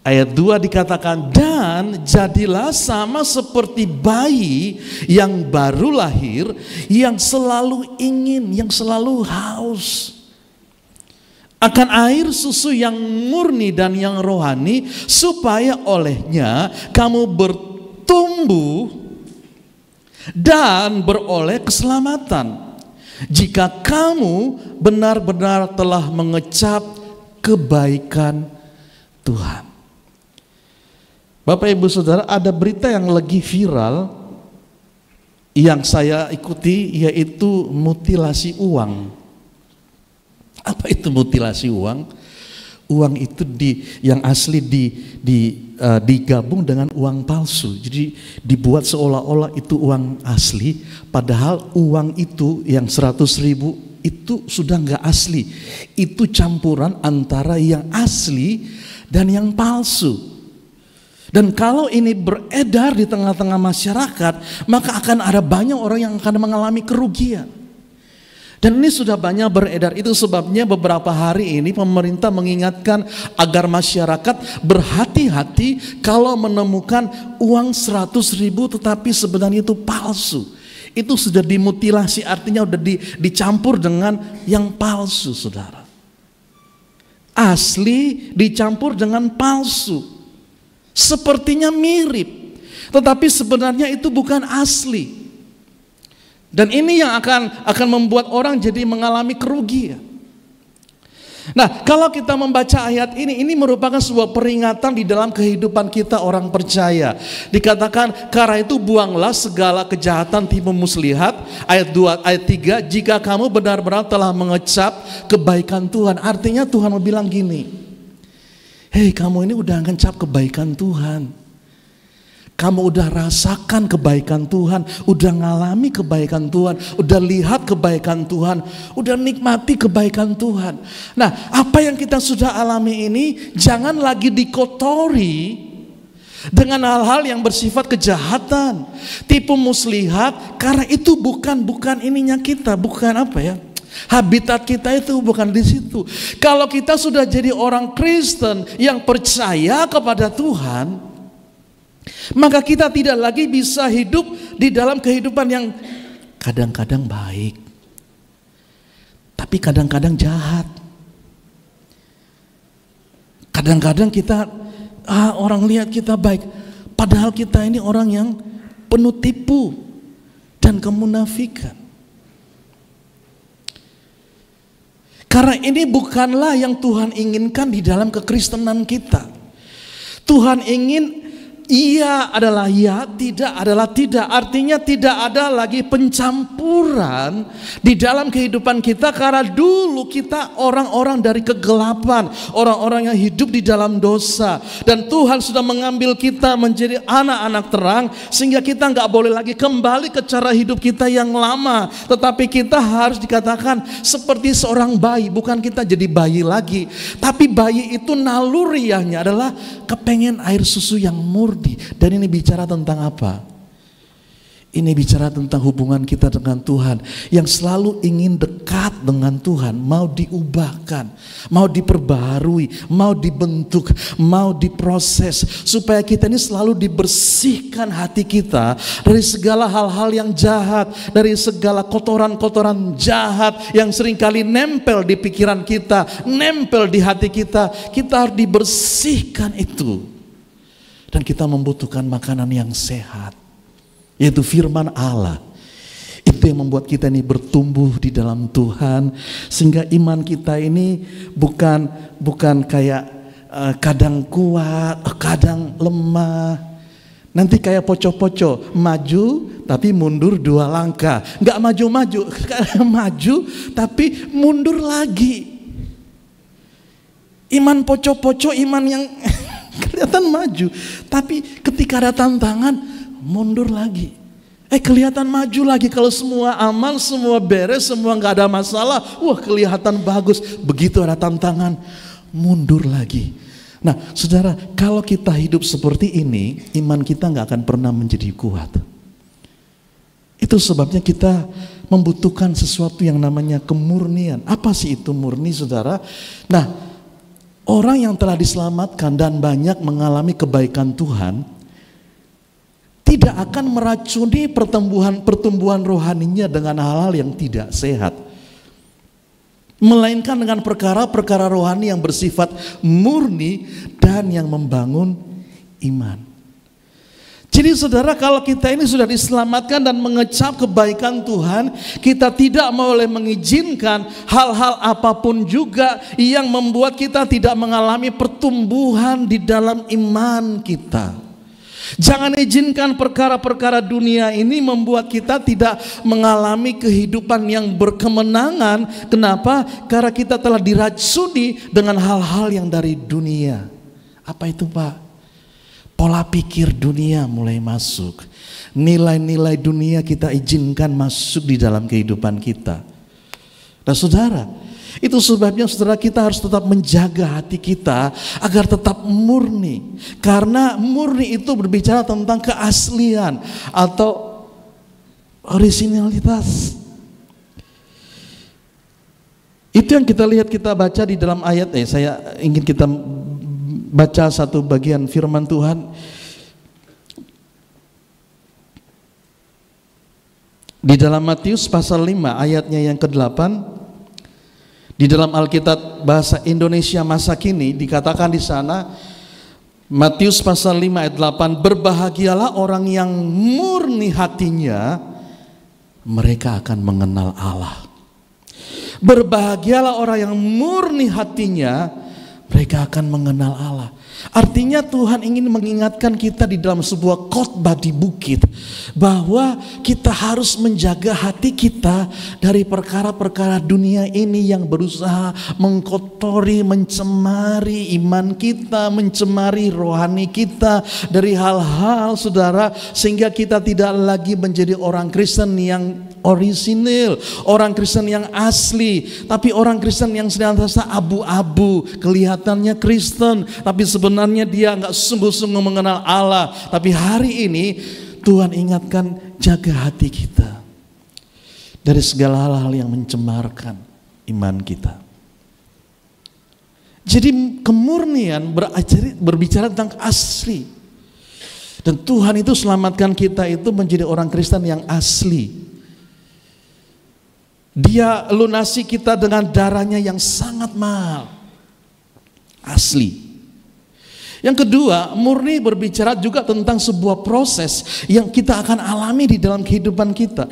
Ayat 2 dikatakan, dan jadilah sama seperti bayi yang baru lahir, yang selalu ingin, yang selalu haus akan air susu yang murni dan yang rohani, supaya olehnya kamu bertumbuh dan beroleh keselamatan, jika kamu benar-benar telah mengecap kebaikan Tuhan. Bapak Ibu Saudara, ada berita yang lagi viral yang saya ikuti, yaitu mutilasi uang. Apa itu mutilasi uang? Uang itu yang asli digabung dengan uang palsu. Jadi dibuat seolah-olah itu uang asli, padahal uang itu yang 100.000 itu sudah nggak asli. Itu campuran antara yang asli dan yang palsu. Dan kalau ini beredar di tengah-tengah masyarakat, maka akan ada banyak orang yang akan mengalami kerugian. Dan ini sudah banyak beredar. Itu sebabnya beberapa hari ini pemerintah mengingatkan agar masyarakat berhati-hati kalau menemukan uang 100.000 tetapi sebenarnya itu palsu. Itu sudah dimutilasi, artinya sudah dicampur dengan yang palsu, saudara. Asli dicampur dengan palsu. Sepertinya mirip, tetapi sebenarnya itu bukan asli. Dan ini yang akan membuat orang jadi mengalami kerugian. Nah, kalau kita membaca ayat ini merupakan sebuah peringatan di dalam kehidupan kita orang percaya. Dikatakan, karena itu buanglah segala kejahatan tipu muslihat. Ayat 2, ayat 3, jika kamu benar-benar telah mengecap kebaikan Tuhan. Artinya Tuhan mau bilang gini, hei, kamu ini udah ngecap kebaikan Tuhan. Kamu udah rasakan kebaikan Tuhan, udah ngalami kebaikan Tuhan, udah lihat kebaikan Tuhan, udah nikmati kebaikan Tuhan. Nah, apa yang kita sudah alami ini jangan lagi dikotori dengan hal-hal yang bersifat kejahatan, tipu muslihat, karena itu bukan ininya kita, bukan apa ya? Habitat kita itu bukan di situ. Kalau kita sudah jadi orang Kristen yang percaya kepada Tuhan, maka kita tidak lagi bisa hidup di dalam kehidupan yang kadang-kadang baik, tapi kadang-kadang jahat. Kadang-kadang kita orang lihat kita baik, padahal kita ini orang yang penuh tipu dan kemunafikan. Karena ini bukanlah yang Tuhan inginkan di dalam kekristenan kita. Tuhan ingin iya adalah ya, tidak adalah tidak. Artinya tidak ada lagi pencampuran di dalam kehidupan kita. Karena dulu kita orang-orang dari kegelapan, orang-orang yang hidup di dalam dosa. Dan Tuhan sudah mengambil kita menjadi anak-anak terang, sehingga kita nggak boleh lagi kembali ke cara hidup kita yang lama. Tetapi kita harus dikatakan seperti seorang bayi. Bukan kita jadi bayi lagi, tapi bayi itu naluriahnya adalah kepengen air susu yang murni. Dan ini bicara tentang apa? Ini bicara tentang hubungan kita dengan Tuhan, yang selalu ingin dekat dengan Tuhan, mau diubahkan, mau diperbaharui, mau dibentuk, mau diproses, supaya kita ini selalu dibersihkan hati kita dari segala hal-hal yang jahat, dari segala kotoran-kotoran jahat yang seringkali nempel di pikiran kita, nempel di hati kita. Kita harus dibersihkan itu. Dan kita membutuhkan makanan yang sehat, yaitu firman Allah. Itu yang membuat kita ini bertumbuh di dalam Tuhan, sehingga iman kita ini bukan kayak kadang kuat, kadang lemah. Nanti kayak poco-poco, maju tapi mundur 2 langkah. Nggak maju-maju, maju tapi mundur lagi. Iman poco-poco, iman yang kelihatan maju, tapi ketika ada tantangan mundur lagi. Kelihatan maju lagi kalau semua aman, semua beres, semua nggak ada masalah. Wah, kelihatan bagus. Begitu ada tantangan, mundur lagi. Nah, saudara, kalau kita hidup seperti ini, iman kita nggak akan pernah menjadi kuat. Itu sebabnya kita membutuhkan sesuatu yang namanya kemurnian. Apa sih itu murni, saudara? Nah, orang yang telah diselamatkan dan banyak mengalami kebaikan Tuhan tidak akan meracuni pertumbuhan rohaninya dengan hal-hal yang tidak sehat, melainkan dengan perkara-perkara rohani yang bersifat murni dan yang membangun iman. Jadi saudara, kalau kita ini sudah diselamatkan dan mengecap kebaikan Tuhan, kita tidak boleh mengizinkan hal-hal apapun juga yang membuat kita tidak mengalami pertumbuhan di dalam iman kita. Jangan izinkan perkara-perkara dunia ini membuat kita tidak mengalami kehidupan yang berkemenangan. Kenapa? Karena kita telah diracuni dengan hal-hal yang dari dunia. Apa itu, Pak? Pola pikir dunia mulai masuk. Nilai-nilai dunia kita izinkan masuk di dalam kehidupan kita. Nah, saudara, itu sebabnya saudara, kita harus tetap menjaga hati kita agar tetap murni. Karena murni itu berbicara tentang keaslian atau originalitas. Itu yang kita lihat, kita baca di dalam ayat. Saya ingin kita baca satu bagian firman Tuhan di dalam Matius pasal 5 ayatnya yang ke-8. Di dalam Alkitab bahasa Indonesia masa kini dikatakan di sana, Matius pasal 5 ayat 8, berbahagialah orang yang murni hatinya, mereka akan mengenal Allah. Berbahagialah orang yang murni hatinya, mereka akan mengenal Allah. Artinya Tuhan ingin mengingatkan kita di dalam sebuah khotbah di bukit, bahwa kita harus menjaga hati kita dari perkara-perkara dunia ini yang berusaha mengkotori, mencemari iman kita, mencemari rohani kita dari hal-hal, saudara, sehingga kita tidak lagi menjadi orang Kristen yang orisinil, orang Kristen yang asli, tapi orang Kristen yang senantiasa abu-abu, kelihatannya Kristen, tapi sebenarnya dia nggak sungguh-sungguh mengenal Allah. Tapi hari ini Tuhan ingatkan, jaga hati kita dari segala hal-hal yang mencemarkan iman kita. Jadi kemurnian berbicara tentang asli, dan Tuhan itu selamatkan kita itu menjadi orang Kristen yang asli. Dia lunasi kita dengan darahnya yang sangat mahal, asli. Yang kedua, murni berbicara juga tentang sebuah proses yang kita akan alami di dalam kehidupan kita.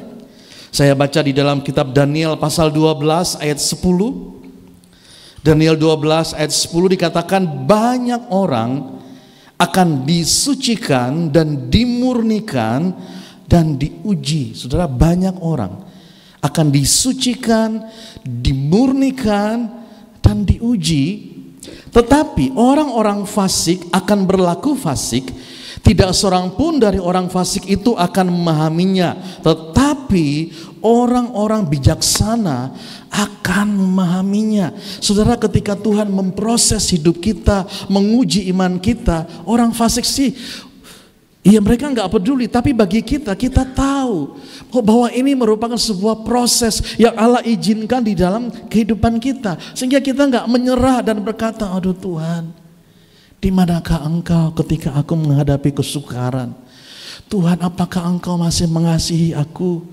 Saya baca di dalam kitab Daniel pasal 12 ayat 10. Daniel 12 ayat 10 dikatakan, banyak orang akan disucikan dan dimurnikan dan diuji. Saudara, banyak orang akan disucikan, dimurnikan, dan diuji. Tetapi orang-orang fasik akan berlaku fasik. Tidak seorang pun dari orang fasik itu akan memahaminya. Tetapi orang-orang bijaksana akan memahaminya. Saudara, ketika Tuhan memproses hidup kita, menguji iman kita, orang fasik sih, iya, mereka nggak peduli, tapi bagi kita, kita tahu bahwa ini merupakan sebuah proses yang Allah izinkan di dalam kehidupan kita, sehingga kita nggak menyerah dan berkata, aduh Tuhan, di manakah Engkau ketika aku menghadapi kesukaran? Tuhan, apakah Engkau masih mengasihi aku?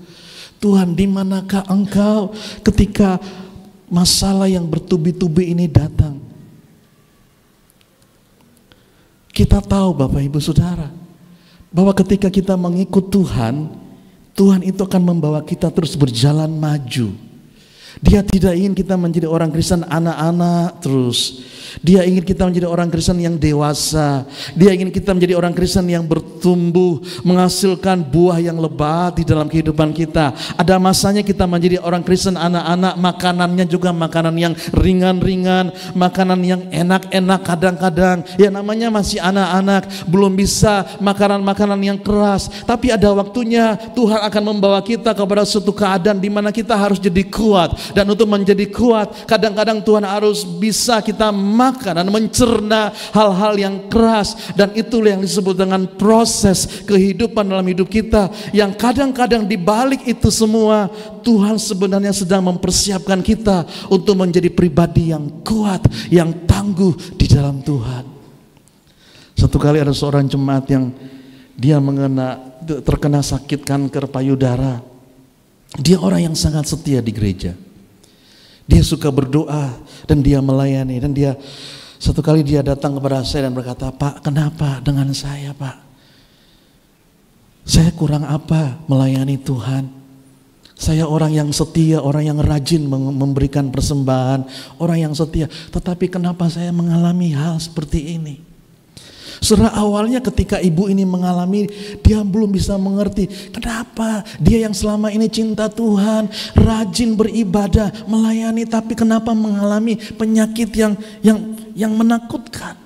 Tuhan, di manakah Engkau ketika masalah yang bertubi-tubi ini datang? Kita tahu Bapak Ibu Saudara, bahwa ketika kita mengikut Tuhan, Tuhan itu akan membawa kita terus berjalan maju. Dia tidak ingin kita menjadi orang Kristen anak-anak terus. Dia ingin kita menjadi orang Kristen yang dewasa. Dia ingin kita menjadi orang Kristen yang bertumbuh, menghasilkan buah yang lebat di dalam kehidupan kita. Ada masanya kita menjadi orang Kristen anak-anak, makanannya juga makanan yang ringan-ringan, makanan yang enak-enak kadang-kadang. Ya namanya masih anak-anak, belum bisa makanan-makanan yang keras. Tapi ada waktunya Tuhan akan membawa kita kepada suatu keadaan di mana kita harus jadi kuat. Dan untuk menjadi kuat, kadang-kadang Tuhan harus bisa kita makan dan mencerna hal-hal yang keras. Dan itulah yang disebut dengan proses kehidupan dalam hidup kita, yang kadang-kadang di balik itu semua Tuhan sebenarnya sedang mempersiapkan kita untuk menjadi pribadi yang kuat, yang tangguh di dalam Tuhan. Satu kali ada seorang jemaat yang dia terkena sakit kanker payudara. Dia orang yang sangat setia di gereja. Dia suka berdoa dan dia melayani, dan dia satu kali dia datang kepada saya dan berkata, Pak, kenapa dengan saya, Pak? Saya kurang apa melayani Tuhan? Saya orang yang setia, orang yang rajin memberikan persembahan, orang yang setia, tetapi kenapa saya mengalami hal seperti ini? Saudara, awalnya ketika ibu ini mengalami, dia belum bisa mengerti kenapa dia yang selama ini cinta Tuhan, rajin beribadah, melayani, tapi kenapa mengalami penyakit yang menakutkan.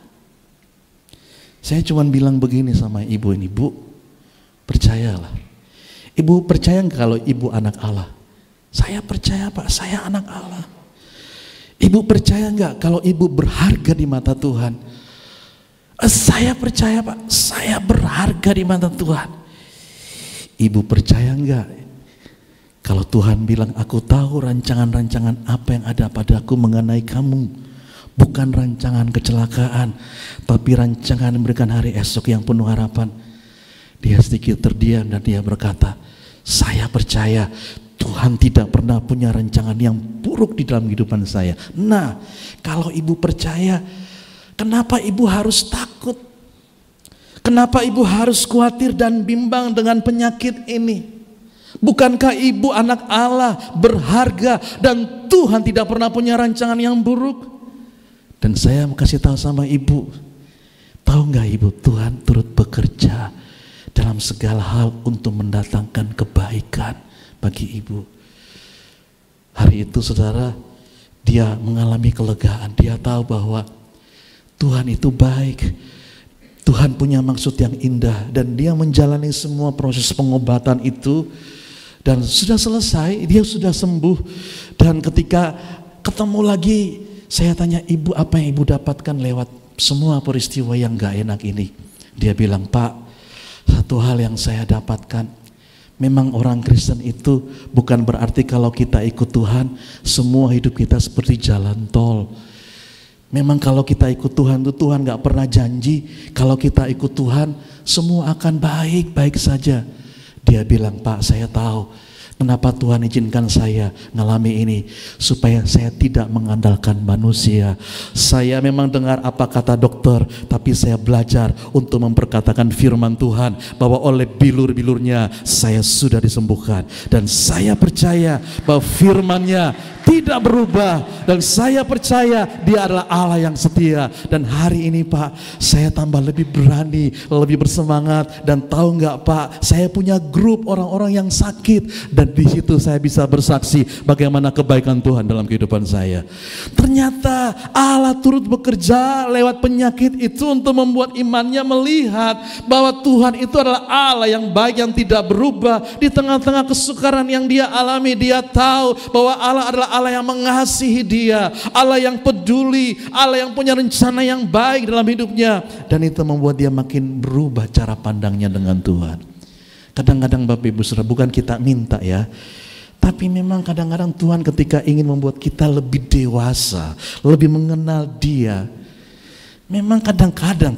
Saya cuma bilang begini sama ibu ini, Bu, percayalah. Ibu percaya nggak kalau ibu anak Allah? Saya percaya, Pak, saya anak Allah. Ibu percaya nggak kalau ibu berharga di mata Tuhan? Saya percaya, Pak, saya berharga di mata Tuhan. Ibu percaya enggak Kalau Tuhan bilang, aku tahu rancangan-rancangan apa yang ada padaku mengenai kamu, bukan rancangan kecelakaan, tapi rancangan memberikan hari esok yang penuh harapan. Dia sedikit terdiam dan dia berkata, saya percaya Tuhan tidak pernah punya rancangan yang buruk di dalam kehidupan saya. Nah, kalau ibu percaya, kenapa ibu harus takut? Kenapa ibu harus khawatir dan bimbang dengan penyakit ini? Bukankah ibu anak Allah, berharga, dan Tuhan tidak pernah punya rancangan yang buruk? Dan saya mau kasih tahu sama ibu, tahu nggak ibu, Tuhan turut bekerja dalam segala hal untuk mendatangkan kebaikan bagi ibu. Hari itu saudara, dia mengalami kelegaan. Dia tahu bahwa Tuhan itu baik, Tuhan punya maksud yang indah, dan dia menjalani semua proses pengobatan itu. Dan sudah selesai, dia sudah sembuh. Dan ketika ketemu lagi, saya tanya, ibu, apa yang ibu dapatkan lewat semua peristiwa yang gak enak ini? Dia bilang, Pak, satu hal yang saya dapatkan, memang orang Kristen itu bukan berarti kalau kita ikut Tuhan, semua hidup kita seperti jalan tol. Memang kalau kita ikut Tuhan itu, Tuhan gak pernah janji kalau kita ikut Tuhan semua akan baik-baik saja. Dia bilang, Pak, saya tahu kenapa Tuhan izinkan saya ngalami ini, supaya saya tidak mengandalkan manusia. Saya memang dengar apa kata dokter, tapi saya belajar untuk memperkatakan firman Tuhan, bahwa oleh bilur-bilurnya saya sudah disembuhkan. Dan saya percaya bahwa firman-Nya tidak berubah, dan saya percaya Dia adalah Allah yang setia. Dan hari ini Pak, saya tambah lebih berani, lebih bersemangat. Dan tahu nggak Pak, saya punya grup orang-orang yang sakit, dan di situ saya bisa bersaksi bagaimana kebaikan Tuhan dalam kehidupan saya. Ternyata Allah turut bekerja lewat penyakit itu untuk membuat imannya melihat bahwa Tuhan itu adalah Allah yang baik, yang tidak berubah. Di tengah-tengah kesukaran yang dia alami, dia tahu bahwa Allah adalah Allah yang mengasihi dia, Allah yang peduli, Allah yang punya rencana yang baik dalam hidupnya. Dan itu membuat dia makin berubah cara pandangnya dengan Tuhan. Kadang-kadang Bapak Ibu Saudara, bukan kita minta ya, tapi memang kadang-kadang Tuhan ketika ingin membuat kita lebih dewasa, lebih mengenal Dia, memang kadang-kadang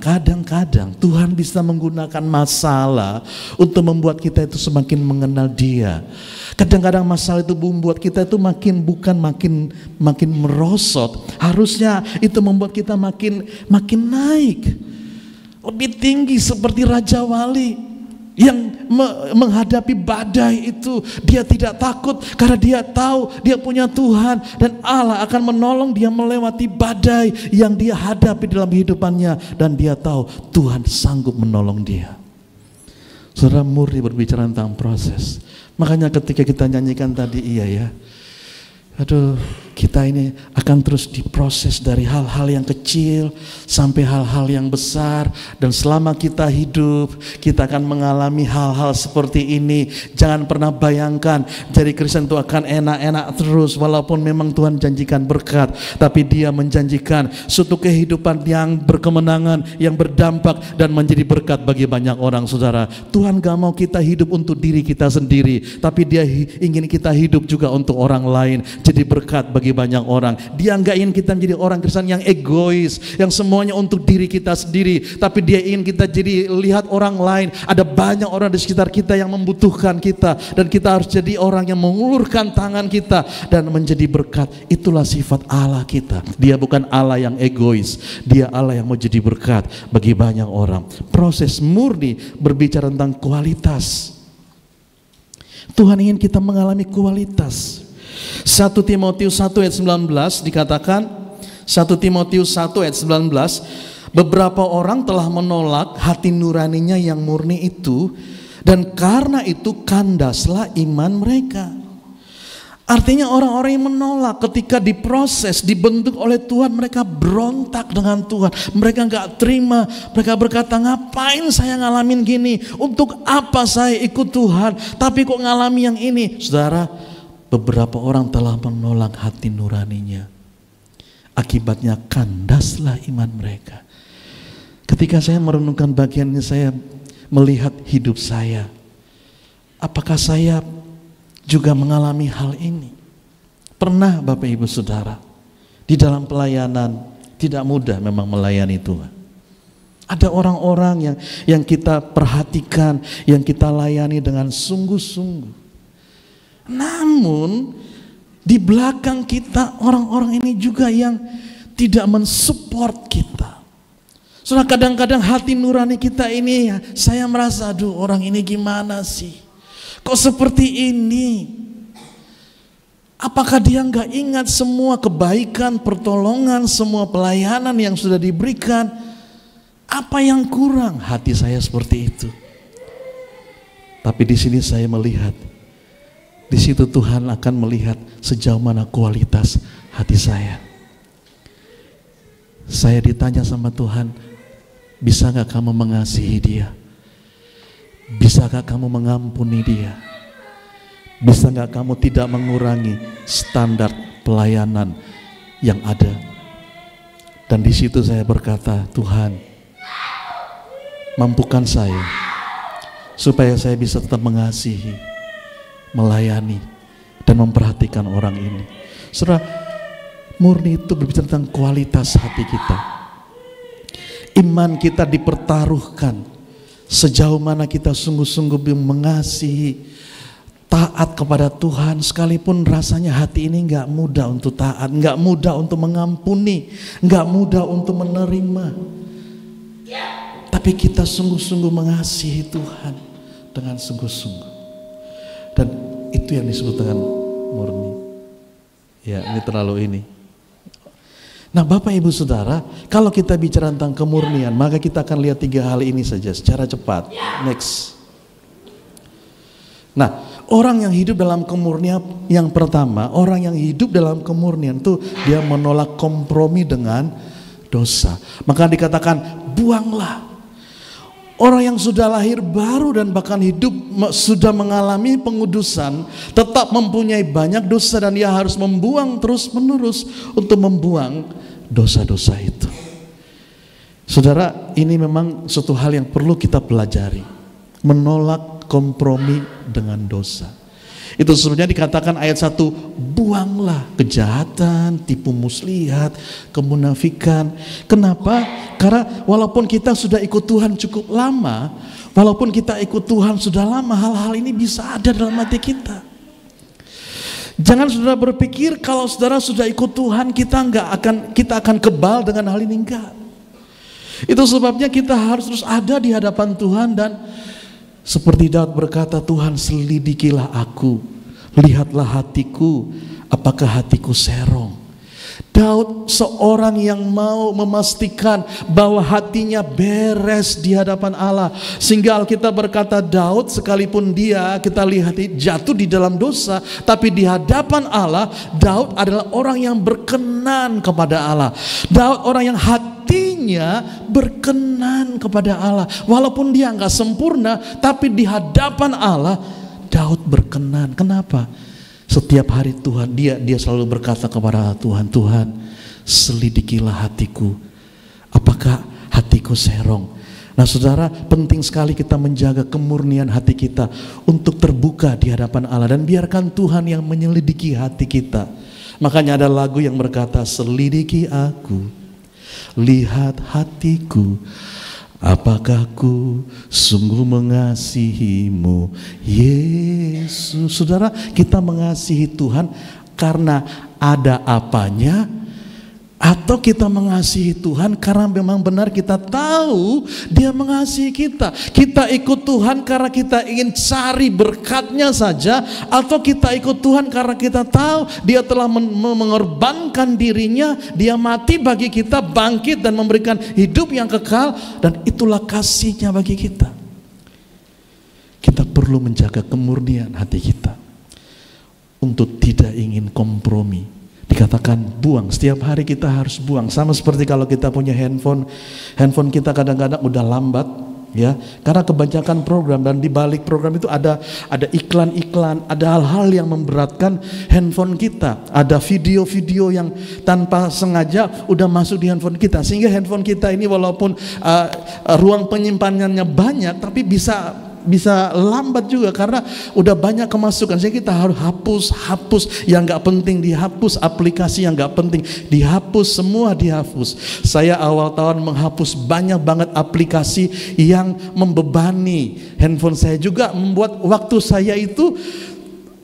Tuhan bisa menggunakan masalah untuk membuat kita itu semakin mengenal Dia. Kadang-kadang masalah itu membuat kita itu makin merosot. Harusnya itu membuat kita makin naik, lebih tinggi seperti Raja Wali yang menghadapi badai itu. Dia tidak takut karena dia tahu dia punya Tuhan, dan Allah akan menolong dia melewati badai yang dia hadapi dalam kehidupannya, dan dia tahu Tuhan sanggup menolong dia. Saudara, murni berbicara tentang proses. Makanya ketika kita nyanyikan tadi, iya ya, aduh, kita ini akan terus diproses dari hal-hal yang kecil sampai hal-hal yang besar. Dan selama kita hidup, kita akan mengalami hal-hal seperti ini. Jangan pernah bayangkan jadi Kristen itu akan enak-enak terus. Walaupun memang Tuhan janjikan berkat, tapi Dia menjanjikan suatu kehidupan yang berkemenangan, yang berdampak dan menjadi berkat bagi banyak orang. Saudara, Tuhan gak mau kita hidup untuk diri kita sendiri, tapi Dia ingin kita hidup juga untuk orang lain, jadi berkat bagi banyak orang. Dia nggak ingin kita menjadi orang Kristen yang egois, yang semuanya untuk diri kita sendiri, tapi Dia ingin kita jadi lihat orang lain. Ada banyak orang di sekitar kita yang membutuhkan kita, dan kita harus jadi orang yang mengulurkan tangan kita dan menjadi berkat. Itulah sifat Allah kita. Dia bukan Allah yang egois, Dia Allah yang mau jadi berkat bagi banyak orang. Proses murni berbicara tentang kualitas. Tuhan ingin kita mengalami kualitas. 1 Timotius 1 ayat 19 dikatakan, 1 Timotius 1 ayat 19, beberapa orang telah menolak hati nuraninya yang murni itu, dan karena itu kandaslah iman mereka. Artinya orang-orang yang menolak ketika diproses, dibentuk oleh Tuhan, mereka berontak dengan Tuhan. Mereka gak terima, mereka berkata, ngapain saya ngalamin gini? Untuk apa saya ikut Tuhan? Tapi kok ngalami yang ini? Saudara, beberapa orang telah menolak hati nuraninya. Akibatnya kandaslah iman mereka. Ketika saya merenungkan bagian ini, saya melihat hidup saya. Apakah saya juga mengalami hal ini. Pernah Bapak Ibu Saudara, di dalam pelayanan tidak mudah memang melayani Tuhan. Ada orang-orang yang kita perhatikan, yang kita layani dengan sungguh-sungguh. Namun di belakang kita orang-orang ini juga yang tidak mensupport kita. Soalnya kadang-kadang hati nurani kita ini, saya merasa, aduh orang ini gimana sih? Kok seperti ini? Apakah dia nggak ingat semua kebaikan, pertolongan, semua pelayanan yang sudah diberikan? Apa yang kurang? Hati saya seperti itu. Tapi di sini saya melihat, di situ Tuhan akan melihat sejauh mana kualitas hati saya. Saya ditanya sama Tuhan, bisa gak kamu mengasihi dia? Bisakah kamu mengampuni dia? Bisa gak kamu tidak mengurangi standar pelayanan yang ada? Dan di situ saya berkata, Tuhan, mampukan saya supaya saya bisa tetap mengasihi, melayani, dan memperhatikan orang ini. Saudara, murni itu berbicara tentang kualitas hati kita. Iman kita dipertaruhkan sejauh mana kita sungguh-sungguh mengasihi, taat kepada Tuhan, sekalipun rasanya hati ini nggak mudah untuk taat, nggak mudah untuk mengampuni, nggak mudah untuk menerima. Tapi kita sungguh-sungguh mengasihi Tuhan dengan sungguh-sungguh. Dan itu yang disebut dengan murni. Ya, ini terlalu ini. Nah Bapak Ibu Saudara, kalau kita bicara tentang kemurnian, maka kita akan lihat 3 hal ini saja secara cepat. Next. Nah, orang yang hidup dalam kemurnian, yang pertama, orang yang hidup dalam kemurnian itu dia menolak kompromi dengan dosa. Maka dikatakan, buanglah. Orang yang sudah lahir baru dan bahkan hidup sudah mengalami pengudusan, tetap mempunyai banyak dosa dan dia harus membuang terus menerus untuk membuang dosa-dosa itu. Saudara, ini memang suatu hal yang perlu kita pelajari. Menolak kompromi dengan dosa. Itu sebenarnya dikatakan ayat 1, buanglah kejahatan, tipu muslihat, kemunafikan. Kenapa? Karena walaupun kita sudah ikut Tuhan cukup lama, walaupun kita ikut Tuhan sudah lama, hal-hal ini bisa ada dalam hati kita. Jangan saudara berpikir kalau saudara sudah ikut Tuhan kita akan kebal dengan hal ini, enggak. Itu sebabnya kita harus terus ada di hadapan Tuhan dan seperti Daud berkata, Tuhan selidikilah aku, lihatlah hatiku, apakah hatiku serong. Daud seorang yang mau memastikan bahwa hatinya beres di hadapan Allah. Sehingga Alkitab berkata Daud sekalipun kita lihat jatuh di dalam dosa, tapi di hadapan Allah, Daud adalah orang yang berkenan kepada Allah. Daud orang yang hatinya berkenan kepada Allah. Walaupun dia nggak sempurna, tapi di hadapan Allah, Daud berkenan. Kenapa? Setiap hari Tuhan, dia selalu berkata kepada Tuhan, Tuhan selidikilah hatiku, apakah hatiku serong. Nah saudara, penting sekali kita menjaga kemurnian hati kita untuk terbuka di hadapan Allah, dan biarkan Tuhan yang menyelidiki hati kita. Makanya ada lagu yang berkata, selidiki aku, lihat hatiku, apakah ku sungguh mengasihimu, Yesus. Saudara, kita mengasihi Tuhan karena ada apanya, atau kita mengasihi Tuhan karena memang benar kita tahu Dia mengasihi kita. Kita ikut Tuhan karena kita ingin cari berkatnya saja, atau kita ikut Tuhan karena kita tahu Dia telah mengorbankan dirinya, Dia mati bagi kita, bangkit dan memberikan hidup yang kekal, dan itulah kasihnya bagi kita. Kita perlu menjaga kemurnian hati kita untuk tidak ingin kompromi. Dikatakan buang, setiap hari kita harus buang. Sama seperti kalau kita punya handphone kita kadang-kadang udah lambat, ya, karena kebanyakan program, dan di balik program itu ada iklan-iklan, ada hal-hal yang memberatkan handphone kita, ada video-video yang tanpa sengaja udah masuk di handphone kita, sehingga handphone kita ini walaupun ruang penyimpanannya banyak, tapi bisa bisa lambat juga karena udah banyak kemasukan. Jadi kita harus hapus yang nggak penting dihapus, aplikasi yang nggak penting dihapus, semua dihapus. Saya awal tahun menghapus banyak banget aplikasi yang membebani handphone saya, juga membuat waktu saya itu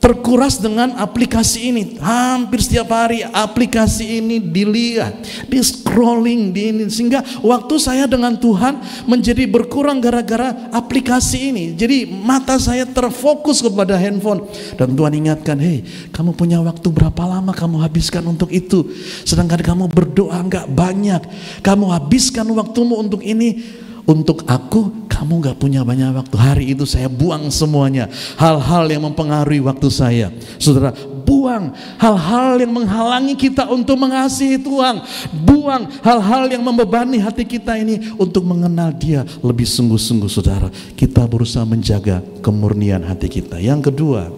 terkuras dengan aplikasi ini. Hampir setiap hari aplikasi ini dilihat, di scrolling, sehingga waktu saya dengan Tuhan menjadi berkurang gara-gara aplikasi ini. Jadi mata saya terfokus kepada handphone, dan Tuhan ingatkan, hei, kamu punya waktu berapa lama kamu habiskan untuk itu, sedangkan kamu berdoa nggak banyak, kamu habiskan waktumu untuk ini. Untuk aku, kamu gak punya banyak waktu. Hari itu saya buang semuanya, hal-hal yang mempengaruhi waktu saya. Saudara, buang hal-hal yang menghalangi kita untuk mengasihi Tuhan. Buang hal-hal yang membebani hati kita ini untuk mengenal Dia lebih sungguh-sungguh. Saudara, kita berusaha menjaga kemurnian hati kita. Yang kedua,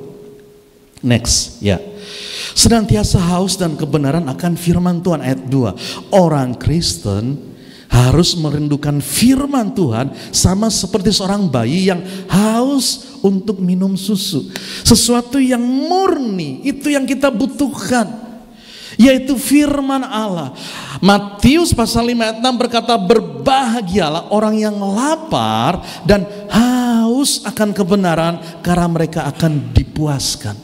next, ya, senantiasa haus dan kebenaran akan firman Tuhan. Ayat 2, orang Kristen harus merindukan firman Tuhan sama seperti seorang bayi yang haus untuk minum susu. Sesuatu yang murni, itu yang kita butuhkan, yaitu firman Allah. Matius pasal 5 ayat 6 berkata, berbahagialah orang yang lapar dan haus akan kebenaran, karena mereka akan dipuaskan.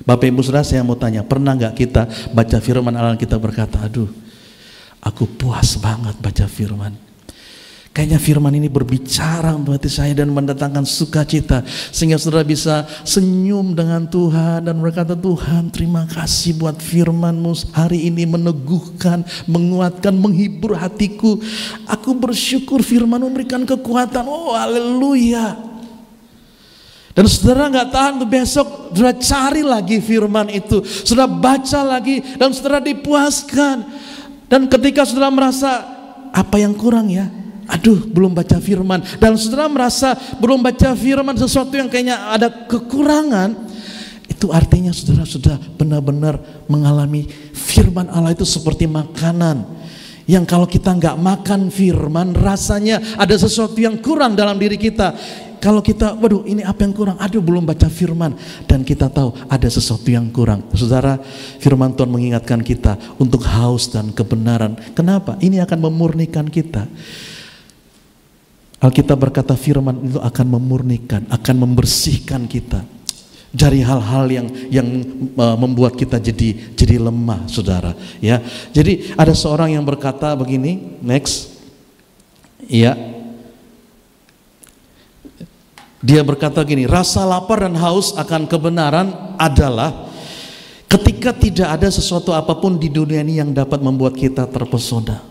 Bapak Ibu Saudara, saya mau tanya, pernah gak kita baca firman Allah, kita berkata, aduh, aku puas banget baca firman. Kayaknya firman ini berbicara untuk hati saya dan mendatangkan sukacita, sehingga saudara bisa senyum dengan Tuhan dan berkata, Tuhan, terima kasih buat firman-Mu hari ini, meneguhkan, menguatkan, menghibur hatiku. Aku bersyukur firman memberikan kekuatan. Oh, haleluya. Dan saudara nggak tahan tuh, besok saudara cari lagi firman itu, saudara baca lagi, dan saudara dipuaskan. Dan ketika saudara merasa apa yang kurang ya, aduh belum baca firman, dan saudara merasa belum baca firman, sesuatu yang kayaknya ada kekurangan, itu artinya saudara sudah benar-benar mengalami firman Allah itu seperti makanan, yang kalau kita nggak makan firman, rasanya ada sesuatu yang kurang dalam diri kita. Kalau kita, waduh ini apa yang kurang, aduh belum baca firman, dan kita tahu ada sesuatu yang kurang. Saudara, firman Tuhan mengingatkan kita untuk haus dan kebenaran. Kenapa? Ini akan memurnikan kita. Alkitab berkata firman itu akan memurnikan, akan membersihkan kita dari hal-hal yang membuat kita jadi lemah, saudara. Ya, jadi ada seorang yang berkata begini, next, ya. Dia berkata gini, rasa lapar dan haus akan kebenaran adalah ketika tidak ada sesuatu apapun di dunia ini yang dapat membuat kita terpesona,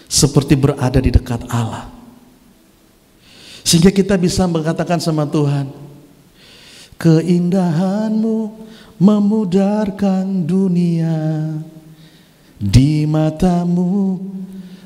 seperti berada di dekat Allah, sehingga kita bisa mengatakan sama Tuhan, keindahan-Mu memudarkan dunia, di mata-Mu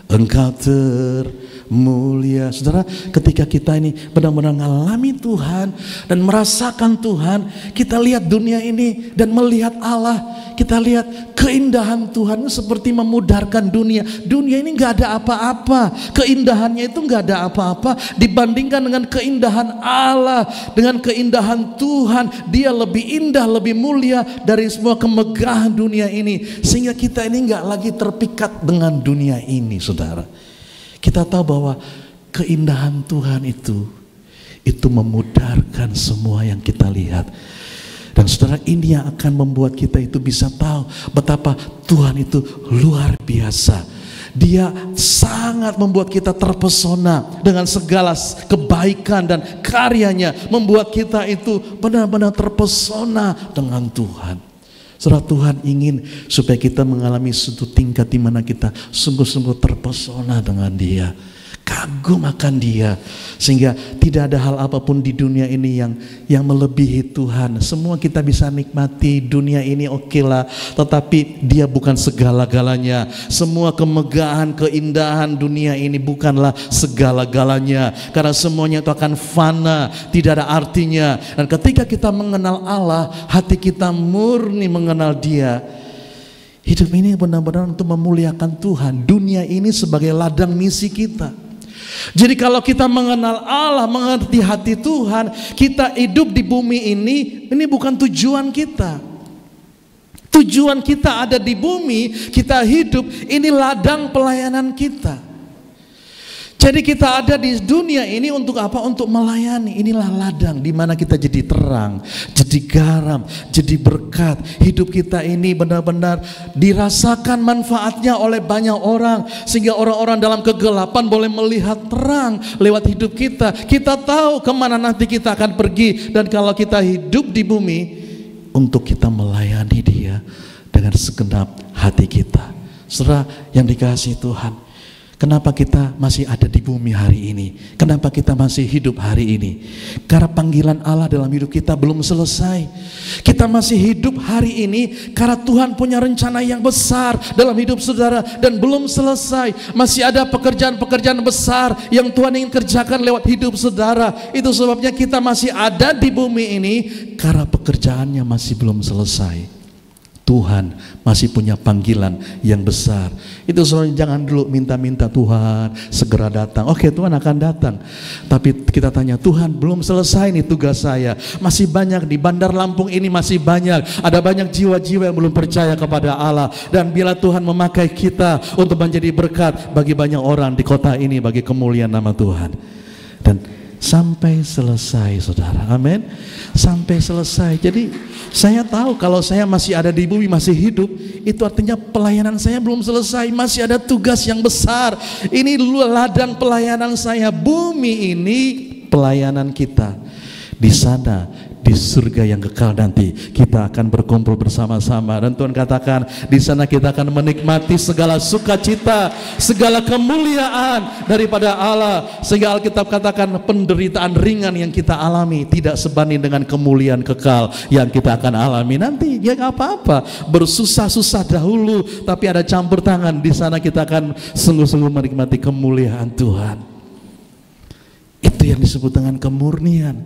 Engkau termulia. Saudara, ketika kita ini benar-benar mengalami Tuhan dan merasakan Tuhan, kita lihat dunia ini dan melihat Allah, kita lihat keindahan Tuhan seperti memudarkan dunia. Dunia ini gak ada apa-apa, keindahannya itu gak ada apa-apa dibandingkan dengan keindahan Allah, dengan keindahan Tuhan. Dia lebih indah, lebih mulia dari semua kemegahan dunia ini, sehingga kita ini gak lagi terpikat dengan dunia ini. Saudara, kita tahu bahwa keindahan Tuhan itu memudarkan semua yang kita lihat. Dan saudara, ini yang akan membuat kita itu bisa tahu betapa Tuhan itu luar biasa. Dia sangat membuat kita terpesona dengan segala kebaikan dan karyanya, membuat kita itu benar-benar terpesona dengan Tuhan. Saudara, Tuhan ingin supaya kita mengalami suatu tingkat di mana kita sungguh-sungguh terpesona dengan Dia, kagum akan Dia, sehingga tidak ada hal apapun di dunia ini yang melebihi Tuhan. Semua kita bisa nikmati dunia ini, oke lah, tetapi Dia bukan segala-galanya. Semua kemegahan, keindahan dunia ini bukanlah segala-galanya, karena semuanya itu akan fana, tidak ada artinya. Dan ketika kita mengenal Allah, hati kita murni mengenal Dia, hidup ini benar-benar untuk memuliakan Tuhan. Dunia ini sebagai ladang misi kita. Jadi kalau kita mengenal Allah, mengerti hati Tuhan, kita hidup di bumi ini bukan tujuan kita. Tujuan kita ada di bumi, kita hidup, ini ladang pelayanan kita. Jadi kita ada di dunia ini untuk apa? Untuk melayani. Inilah ladang di mana kita jadi terang, jadi garam, jadi berkat. Hidup kita ini benar-benar dirasakan manfaatnya oleh banyak orang, sehingga orang-orang dalam kegelapan boleh melihat terang lewat hidup kita. Kita tahu kemana nanti kita akan pergi. Dan kalau kita hidup di bumi untuk kita melayani Dia dengan segenap hati kita. Saudara yang dikasihi Tuhan, kenapa kita masih ada di bumi hari ini? Kenapa kita masih hidup hari ini? Karena panggilan Allah dalam hidup kita belum selesai. Kita masih hidup hari ini karena Tuhan punya rencana yang besar dalam hidup saudara dan belum selesai. Masih ada pekerjaan-pekerjaan besar yang Tuhan ingin kerjakan lewat hidup saudara. Itu sebabnya kita masih ada di bumi ini karena pekerjaannya masih belum selesai. Tuhan masih punya panggilan yang besar. Itu soalnya jangan dulu minta-minta Tuhan segera datang. Oke, Tuhan akan datang. Tapi kita tanya, Tuhan belum selesai nih tugas saya. Masih banyak di Bandar Lampung ini, masih banyak. Ada banyak jiwa-jiwa yang belum percaya kepada Allah. Dan bila Tuhan memakai kita untuk menjadi berkat bagi banyak orang di kota ini, bagi kemuliaan nama Tuhan. Dan sampai selesai saudara, amin. Sampai selesai. Jadi saya tahu kalau saya masih ada di bumi, masih hidup, itu artinya pelayanan saya belum selesai. Masih ada tugas yang besar. Ini dulu ladang pelayanan saya. Bumi ini pelayanan kita. Di sana, di surga yang kekal nanti kita akan berkumpul bersama-sama. Dan Tuhan katakan di sana kita akan menikmati segala sukacita, segala kemuliaan daripada Allah. Sehingga Alkitab katakan penderitaan ringan yang kita alami tidak sebanding dengan kemuliaan kekal yang kita akan alami nanti. Ya gak apa-apa, bersusah-susah dahulu, tapi ada campur tangan. Di sana kita akan sungguh-sungguh menikmati kemuliaan Tuhan. Itu yang disebut dengan kemurnian.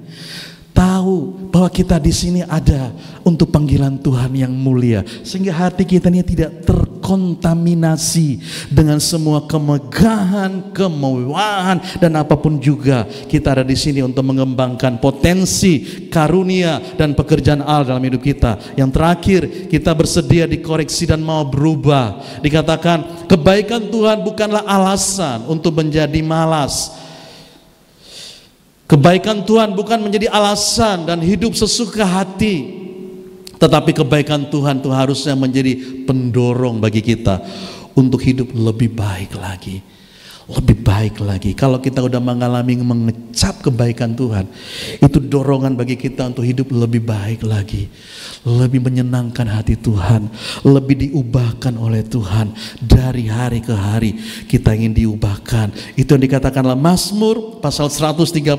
Tahu bahwa kita di sini ada untuk panggilan Tuhan yang mulia, sehingga hati kita ini tidak terkontaminasi dengan semua kemegahan, kemewahan dan apapun juga. Kita ada di sini untuk mengembangkan potensi, karunia dan pekerjaan Allah dalam hidup kita. Yang terakhir, kita bersedia dikoreksi dan mau berubah. Dikatakan kebaikan Tuhan bukanlah alasan untuk menjadi malas. Kebaikan Tuhan bukan menjadi alasan dan hidup sesuka hati, tetapi kebaikan Tuhan itu harusnya menjadi pendorong bagi kita untuk hidup lebih baik lagi. Lebih baik lagi. Kalau kita udah mengalami mengecap kebaikan Tuhan, itu dorongan bagi kita untuk hidup lebih baik lagi, lebih menyenangkan hati Tuhan, lebih diubahkan oleh Tuhan. Dari hari ke hari kita ingin diubahkan. Itu yang dikatakanlah Mazmur pasal 139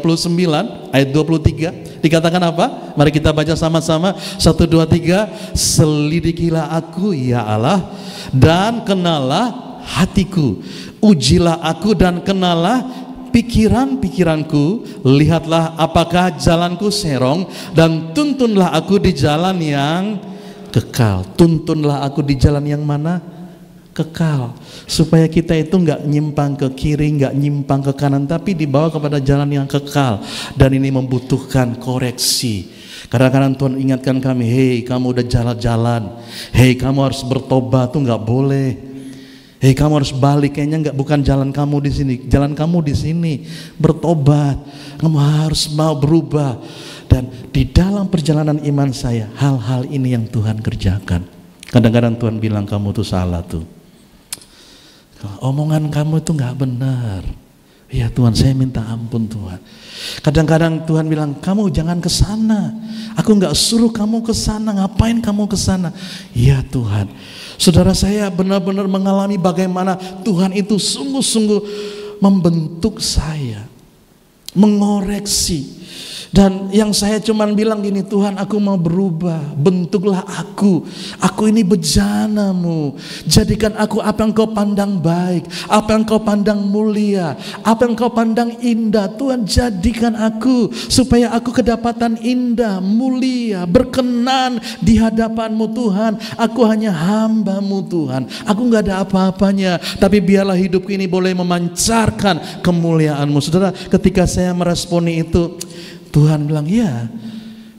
ayat 23. Dikatakan apa? Mari kita baca sama-sama. 1, 2, 3. Selidikilah aku ya Allah, dan kenalah hatiku. Ujilah aku dan kenalah pikiran-pikiranku. Lihatlah apakah jalanku serong, dan tuntunlah aku di jalan yang kekal. Tuntunlah aku di jalan yang mana? Kekal. Supaya kita itu nggak nyimpang ke kiri, nggak nyimpang ke kanan, tapi dibawa kepada jalan yang kekal. Dan ini membutuhkan koreksi. Kadang-kadang Tuhan ingatkan kami, hei kamu udah jalan-jalan, hei kamu harus bertobat, tuh nggak boleh. Hei kamu harus balik, kayaknya bukan jalan kamu di sini, jalan kamu di sini. Bertobat, kamu harus mau berubah. Dan di dalam perjalanan iman saya, hal-hal ini yang Tuhan kerjakan. Kadang-kadang Tuhan bilang kamu tuh salah tuh, omongan kamu itu nggak benar. Ya Tuhan, saya minta ampun Tuhan. Kadang-kadang Tuhan bilang kamu jangan ke sana. Aku nggak suruh kamu ke sana. Ngapain kamu ke sana? Ya Tuhan. Saudara, saya benar-benar mengalami bagaimana Tuhan itu sungguh-sungguh membentuk saya. mengoreksi. Dan yang saya cuman bilang gini, Tuhan aku mau berubah, bentuklah aku ini bejanamu, jadikan aku apa yang kau pandang baik, apa yang kau pandang mulia, apa yang kau pandang indah. Tuhan jadikan aku supaya aku kedapatan indah, mulia, berkenan di hadapanmu Tuhan. Aku hanya hamba-Mu Tuhan, aku gak ada apa-apanya, tapi biarlah hidupku ini boleh memancarkan kemuliaan-Mu. Saudara, ketika saya meresponi itu, Tuhan bilang ya.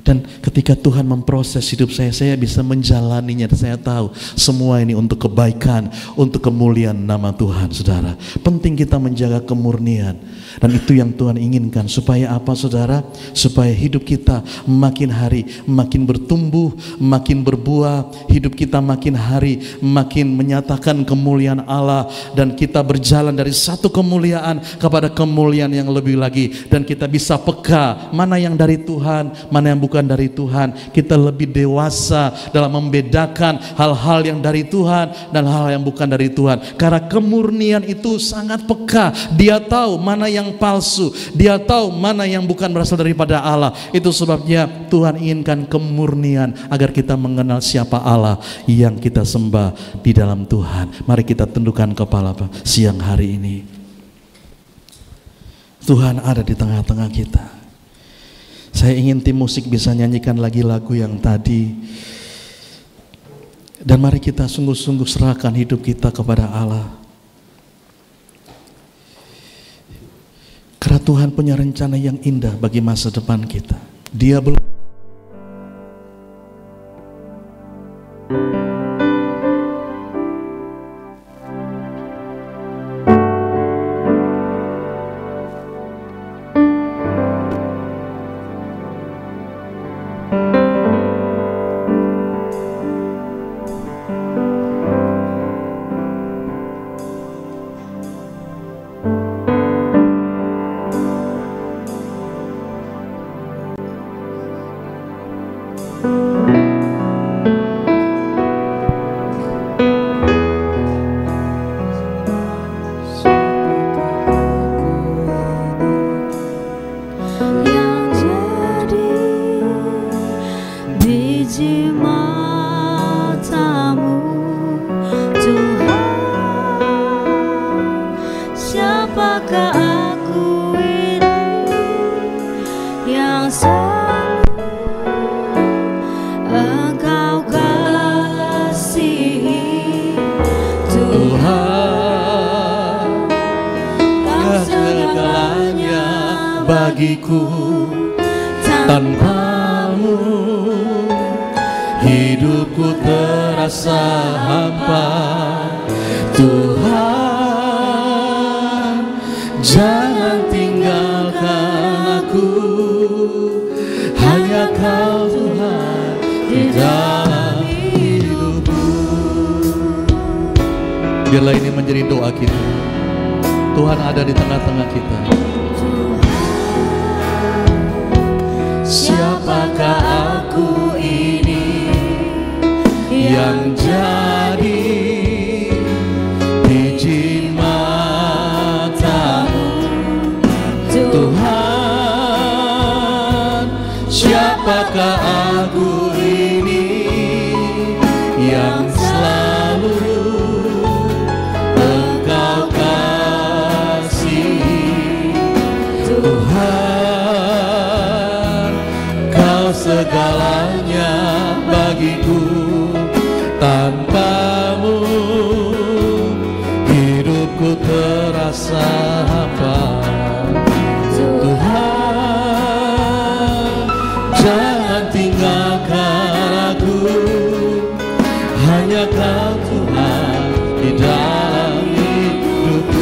Dan ketika Tuhan memproses hidup saya bisa menjalaninya. Dan saya tahu semua ini untuk kebaikan, untuk kemuliaan nama Tuhan. Saudara, penting kita menjaga kemurnian. Dan itu yang Tuhan inginkan. Supaya apa saudara? Supaya hidup kita makin hari makin bertumbuh, makin berbuah. Hidup kita makin hari makin menyatakan kemuliaan Allah. Dan kita berjalan dari satu kemuliaan kepada kemuliaan yang lebih lagi. Dan kita bisa peka mana yang dari Tuhan, mana yang bukan dari Tuhan. Kita lebih dewasa dalam membedakan hal-hal yang dari Tuhan dan hal yang bukan dari Tuhan. Karena kemurnian itu sangat peka. Dia tahu mana yang palsu, dia tahu mana yang bukan berasal daripada Allah. Itu sebabnya Tuhan inginkan kemurnian agar kita mengenal siapa Allah yang kita sembah di dalam Tuhan. Mari kita tundukkan kepala siang hari ini. Tuhan ada di tengah-tengah kita. Saya ingin tim musik bisa nyanyikan lagi lagu yang tadi. Dan mari kita sungguh-sungguh serahkan hidup kita kepada Allah. Karena Tuhan punya rencana yang indah bagi masa depan kita. Dia belum bagiku. Tanpamu hidupku terasa hampa. Tuhan, jangan tinggalkan aku. Hanya Kau Tuhan di dalam hidupku. Biarlah ini menjadi doa kita. Tuhan ada di tengah-tengah kita. Siapakah aku ini yang jadi biji matamu, Tuhan? Siapakah aku ini yang selalu Engkau kasih, Tuhan? Segalanya bagiku, tanpamu hidupku terasa hampa. Tuhan, jangan tinggalkan aku. Hanya Kau Tuhan di dalam hidupku.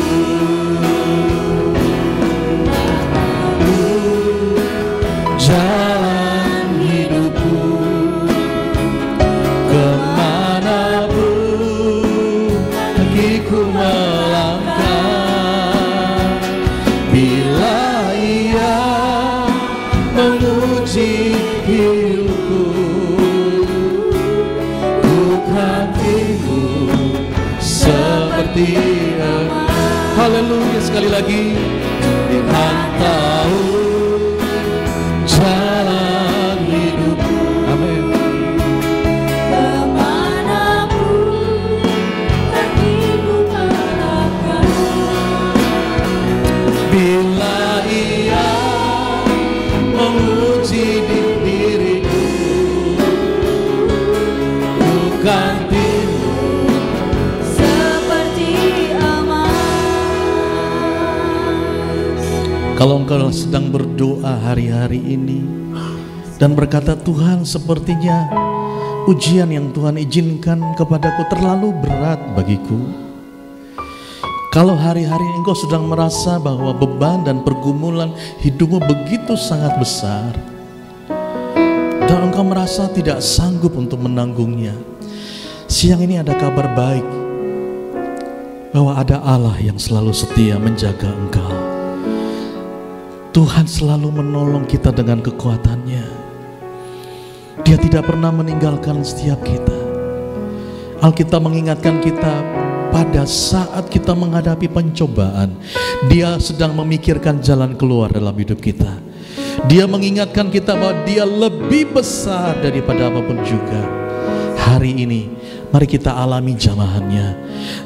Haleluya, sekali lagi. Tuhan tahu engkau sedang berdoa hari-hari ini dan berkata, Tuhan, sepertinya ujian yang Tuhan izinkan kepadaku terlalu berat bagiku. Kalau hari-hari ini engkau sedang merasa bahwa beban dan pergumulan hidupmu begitu sangat besar dan engkau merasa tidak sanggup untuk menanggungnya, siang ini ada kabar baik bahwa ada Allah yang selalu setia menjaga engkau. Tuhan selalu menolong kita dengan kekuatannya. Dia tidak pernah meninggalkan setiap kita. Alkitab mengingatkan kita pada saat kita menghadapi pencobaan, Dia sedang memikirkan jalan keluar dalam hidup kita. Dia mengingatkan kita bahwa Dia lebih besar daripada apapun juga. Hari ini mari kita alami jamahannya,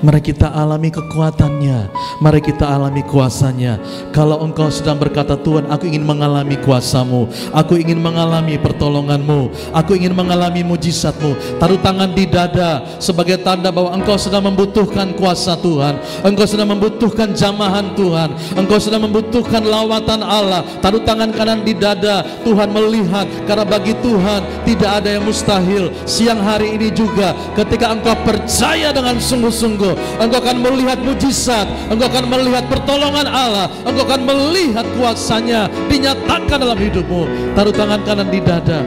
mari kita alami kekuatannya, mari kita alami kuasanya. Kalau engkau sedang berkata, Tuhan, aku ingin mengalami kuasamu, aku ingin mengalami pertolonganmu, aku ingin mengalami mujizatmu, taruh tangan di dada sebagai tanda bahwa engkau sedang membutuhkan kuasa Tuhan, engkau sedang membutuhkan jamahan Tuhan, engkau sedang membutuhkan lawatan Allah. Taruh tangan kanan di dada. Tuhan melihat, karena bagi Tuhan tidak ada yang mustahil. Siang hari ini juga, ketika engkau percaya dengan sungguh-sungguh, engkau akan melihat mujizat, engkau akan melihat pertolongan Allah, engkau akan melihat kuasanya dinyatakan dalam hidupmu. Taruh tangan kanan di dada,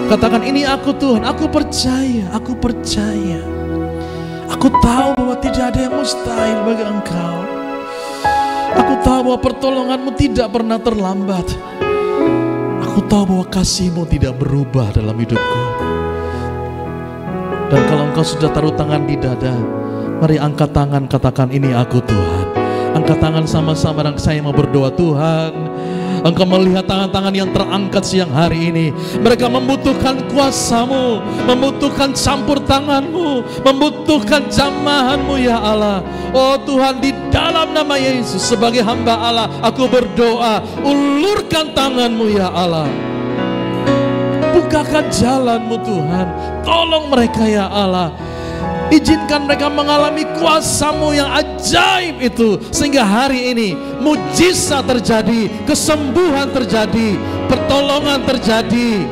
katakan, ini aku Tuhan, aku percaya, aku percaya. Aku tahu bahwa tidak ada yang mustahil bagi engkau. Aku tahu bahwa pertolonganmu tidak pernah terlambat. Aku tahu bahwa kasihmu tidak berubah dalam hidupku. Dan kalau engkau sudah taruh tangan di dada, mari angkat tangan, katakan, ini aku Tuhan. Angkat tangan sama-sama dan saya mau berdoa. Tuhan, engkau melihat tangan-tangan yang terangkat siang hari ini. Mereka membutuhkan kuasamu, membutuhkan campur tanganmu, membutuhkan jamahanmu ya Allah. Oh Tuhan, di dalam nama Yesus sebagai hamba Allah, aku berdoa, ulurkan tanganmu ya Allah. Bukakan jalanmu Tuhan, tolong mereka ya Allah. Izinkan mereka mengalami kuasamu yang ajaib itu, sehingga hari ini mujizat terjadi, kesembuhan terjadi, pertolongan terjadi.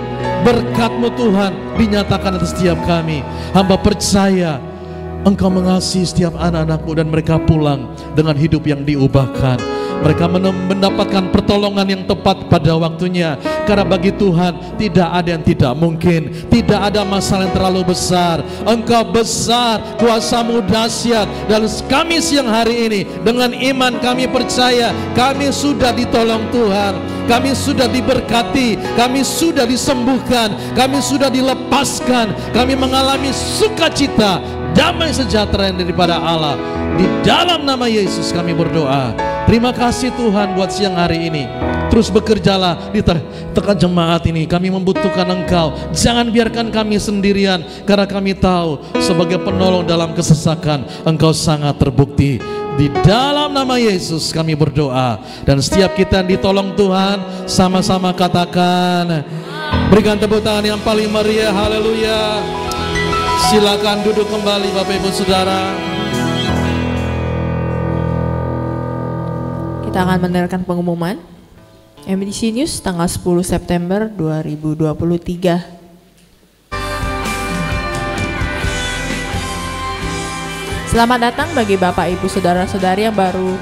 Berkat-Mu Tuhan dinyatakan atas setiap kami. Hamba percaya Engkau mengasihi setiap anak-anak-Mu dan mereka pulang dengan hidup yang diubahkan. Mereka mendapatkan pertolongan yang tepat pada waktunya. Karena bagi Tuhan tidak ada yang tidak mungkin, tidak ada masalah yang terlalu besar. Engkau besar, kuasa-Mu dahsyat. Dan kami siang hari ini dengan iman kami percaya kami sudah ditolong Tuhan, kami sudah diberkati, kami sudah disembuhkan, kami sudah dilepaskan, kami mengalami sukacita, damai sejahtera yang daripada Allah. Di dalam nama Yesus kami berdoa. Terima kasih Tuhan buat siang hari ini. Terus bekerjalah di tengah jemaat ini. Kami membutuhkan Engkau. Jangan biarkan kami sendirian, karena kami tahu sebagai penolong dalam kesesakan Engkau sangat terbukti. Di dalam nama Yesus kami berdoa. Dan setiap kita yang ditolong Tuhan, sama-sama katakan, berikan tepuk tangan yang paling meriah. Haleluya. Silakan duduk kembali Bapak Ibu Saudara. Kita akan mendengarkan pengumuman MDC News tanggal 10 September 2023. Selamat datang bagi Bapak Ibu Saudara-saudari yang baru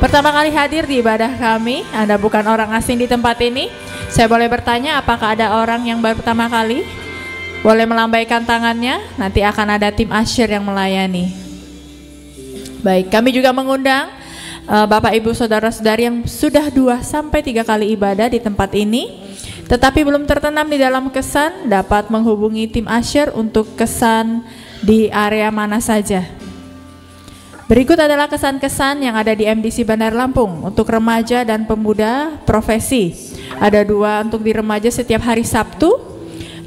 pertama kali hadir di ibadah kami. Anda bukan orang asing di tempat ini. Saya boleh bertanya, apakah ada orang yang baru pertama kali? Boleh melambaikan tangannya, nanti akan ada tim usher yang melayani. Baik, kami juga mengundang Bapak Ibu Saudara-saudari yang sudah 2 sampai 3 kali ibadah di tempat ini, tetapi belum tertanam di dalam kesan, dapat menghubungi tim usher untuk kesan di area mana saja. Berikut adalah kesan-kesan yang ada di MDC Bandar Lampung untuk remaja dan pemuda profesi. Ada 2 untuk di remaja setiap hari Sabtu,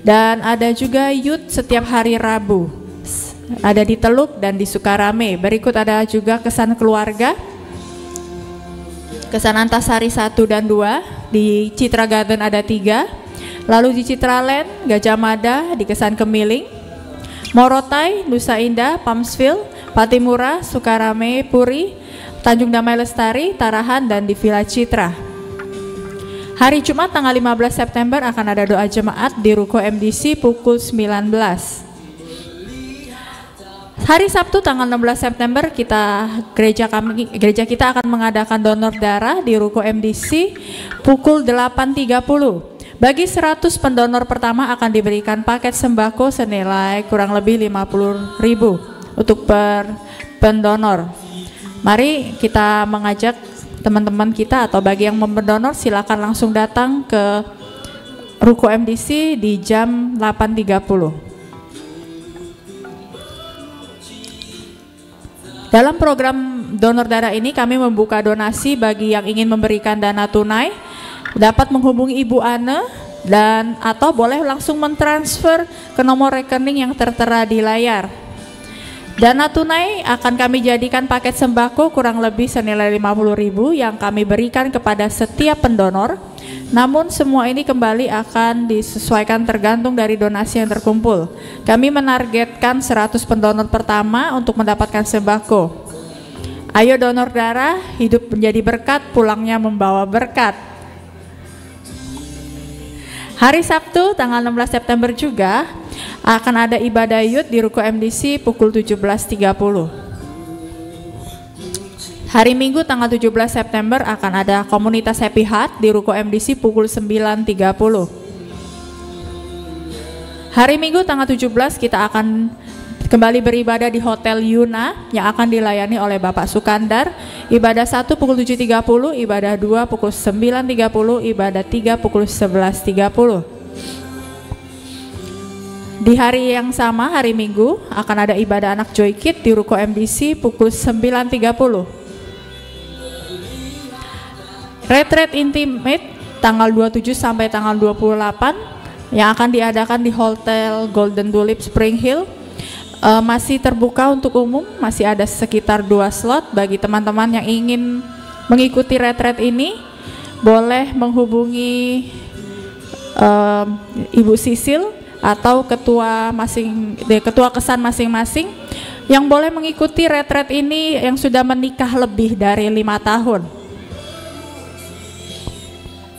dan ada juga youth setiap hari Rabu. Ada di Teluk dan di Sukarame. Berikut ada juga kesan keluarga. Kesan Antasari 1 dan 2, di Citra Garden ada 3, lalu di Citraland, Gajah Mada, di Kesan Kemiling, Morotai, Nusa Indah, Palmsville, Patimura, Sukarame, Puri, Tanjung Damai Lestari, Tarahan, dan di Villa Citra. Hari Jumat tanggal 15 September akan ada doa jemaat di Ruko MDC pukul 19. Hari Sabtu tanggal 16 September gereja kita akan mengadakan donor darah di Ruko MDC pukul 8.30. Bagi 100 pendonor pertama akan diberikan paket sembako senilai kurang lebih 50.000 untuk per pendonor. Mari kita mengajak teman-teman kita atau bagi yang mendonor silakan langsung datang ke Ruko MDC di jam 8.30. Dalam program donor darah ini kami membuka donasi bagi yang ingin memberikan dana tunai, dapat menghubungi Ibu Ane dan atau boleh langsung mentransfer ke nomor rekening yang tertera di layar. Dana tunai akan kami jadikan paket sembako kurang lebih senilai 50.000 yang kami berikan kepada setiap pendonor. Namun semua ini kembali akan disesuaikan tergantung dari donasi yang terkumpul. Kami menargetkan 100 pendonor pertama untuk mendapatkan sembako. Ayo donor darah, hidup menjadi berkat, pulangnya membawa berkat. Hari Sabtu tanggal 16 September juga akan ada ibadah youth di Ruko MDC pukul 17.30. Hari Minggu tanggal 17 September akan ada komunitas Happy Heart di Ruko MDC pukul 9.30. Hari Minggu tanggal 17 kita akan kembali beribadah di Hotel Yuna yang akan dilayani oleh Bapak Sukandar. Ibadah 1 pukul 7.30, ibadah 2 pukul 9.30, ibadah 3 pukul 11.30. Di hari yang sama, hari Minggu, akan ada ibadah anak Joy Kid di Ruko MDC pukul 9.30. Retreat Intimate tanggal 27 sampai tanggal 28 yang akan diadakan di Hotel Golden Tulip Spring Hill masih terbuka untuk umum, masih ada sekitar 2 slot bagi teman-teman yang ingin mengikuti retreat ini. Boleh menghubungi Ibu Sisil atau ketua kesan masing-masing yang boleh mengikuti retreat ini yang sudah menikah lebih dari 5 tahun.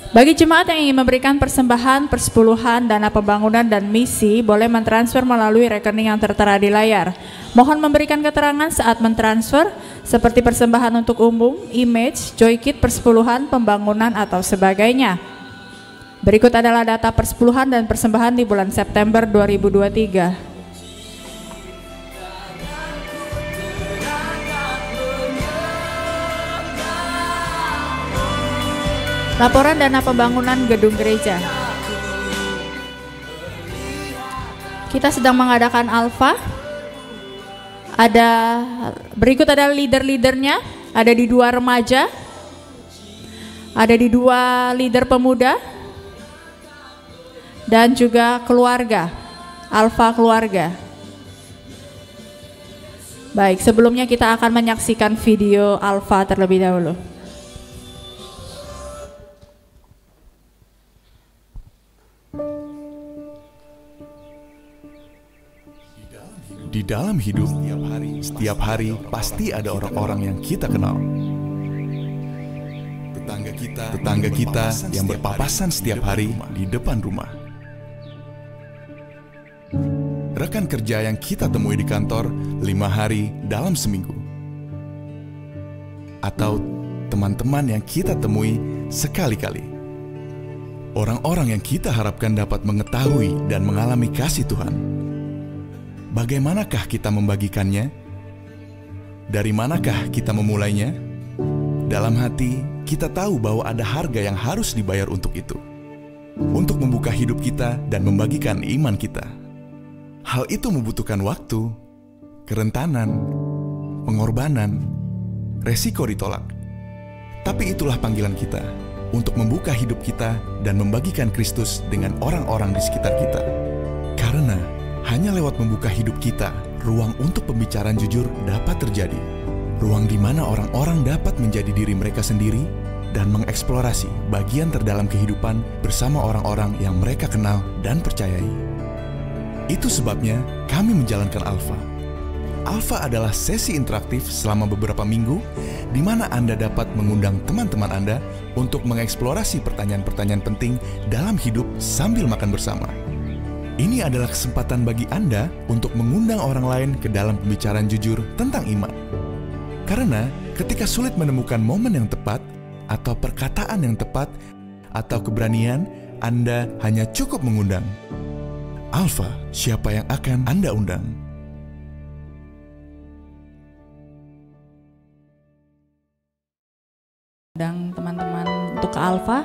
Bagi jemaat yang ingin memberikan persembahan, persepuluhan, dana pembangunan, dan misi, boleh mentransfer melalui rekening yang tertera di layar. Mohon memberikan keterangan saat mentransfer, seperti persembahan untuk umum, image, Joy Kid, persepuluhan, pembangunan, atau sebagainya. Berikut adalah data persepuluhan dan persembahan di bulan September 2023. Laporan dana pembangunan gedung gereja. Kita sedang mengadakan alfa. Berikut ada leader-leadernya. Ada di 2 remaja. Ada di 2 leader pemuda. Dan juga keluarga. Alfa keluarga. Baik, sebelumnya kita akan menyaksikan video alfa terlebih dahulu. Di dalam hidup, setiap hari pasti ada orang-orang yang kita kenal. Tetangga kita yang berpapasan setiap hari di depan rumah. Rekan kerja yang kita temui di kantor 5 hari dalam seminggu. Atau teman-teman yang kita temui sekali-kali. Orang-orang yang kita harapkan dapat mengetahui dan mengalami kasih Tuhan. Bagaimanakah kita membagikannya? Dari manakah kita memulainya? Dalam hati, kita tahu bahwa ada harga yang harus dibayar untuk itu. Untuk membuka hidup kita dan membagikan iman kita. Hal itu membutuhkan waktu, kerentanan, pengorbanan, resiko ditolak. Tapi itulah panggilan kita, untuk membuka hidup kita dan membagikan Kristus dengan orang-orang di sekitar kita. Karena hanya lewat membuka hidup kita, ruang untuk pembicaraan jujur dapat terjadi. Ruang di mana orang-orang dapat menjadi diri mereka sendiri dan mengeksplorasi bagian terdalam kehidupan bersama orang-orang yang mereka kenal dan percayai. Itu sebabnya kami menjalankan Alfa. Alpha adalah sesi interaktif selama beberapa minggu di mana Anda dapat mengundang teman-teman Anda untuk mengeksplorasi pertanyaan-pertanyaan penting dalam hidup sambil makan bersama. Ini adalah kesempatan bagi Anda untuk mengundang orang lain ke dalam pembicaraan jujur tentang iman. Karena ketika sulit menemukan momen yang tepat, atau perkataan yang tepat, atau keberanian, Anda hanya cukup mengundang. Alpha, siapa yang akan Anda undang? Dan teman-teman untuk ke Alpha,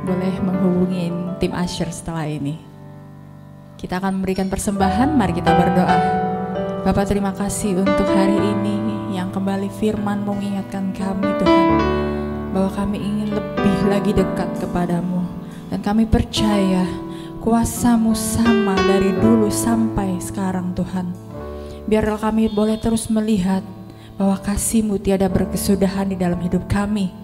boleh menghubungi tim Usher setelah ini. Kita akan memberikan persembahan, mari kita berdoa. Bapak, terima kasih untuk hari ini yang kembali firman mengingatkan kami Tuhan, bahwa kami ingin lebih lagi dekat kepadamu. Dan kami percaya kuasa-Mu sama dari dulu sampai sekarang Tuhan. Biarlah kami boleh terus melihat bahwa kasih-Mu tiada berkesudahan di dalam hidup kami.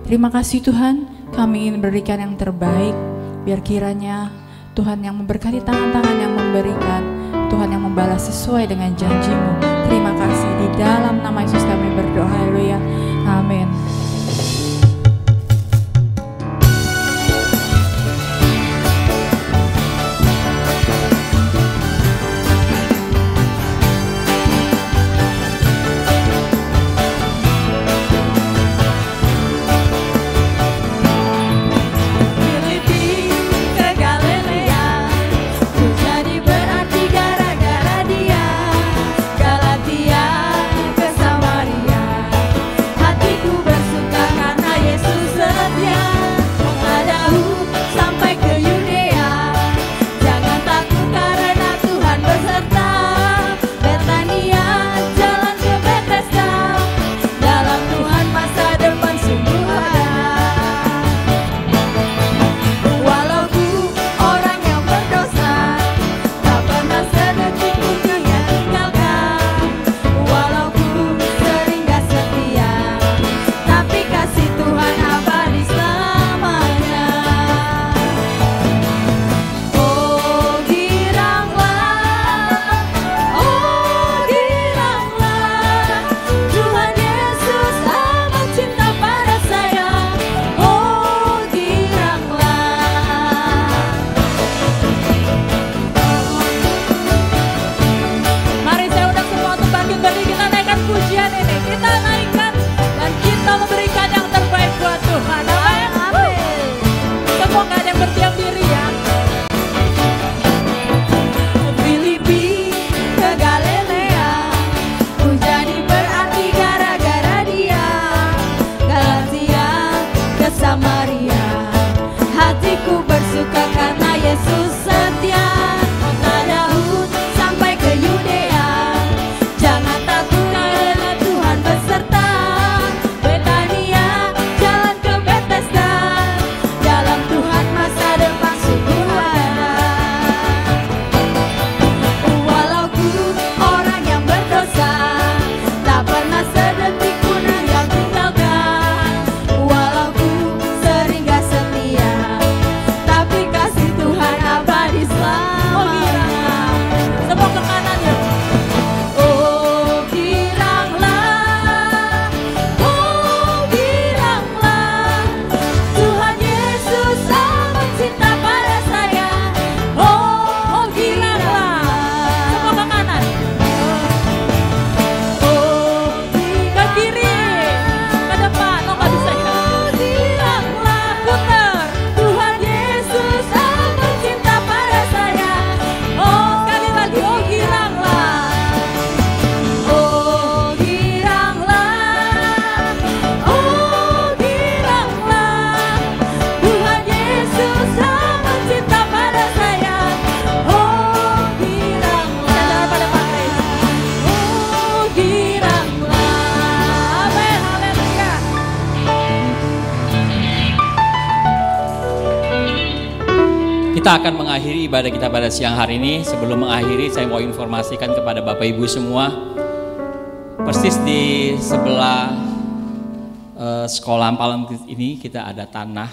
Terima kasih Tuhan, kami ingin berikan yang terbaik. Biar kiranya Tuhan yang memberkati tangan-tangan yang memberikan, Tuhan yang membalas sesuai dengan janji-Mu. Terima kasih, di dalam nama Yesus kami berdoa, haleluya, amin. Kita akan mengakhiri ibadah kita pada siang hari ini. Sebelum mengakhiri, saya mau informasikan kepada Bapak Ibu semua, persis di sebelah sekolah Ampalan ini kita ada tanah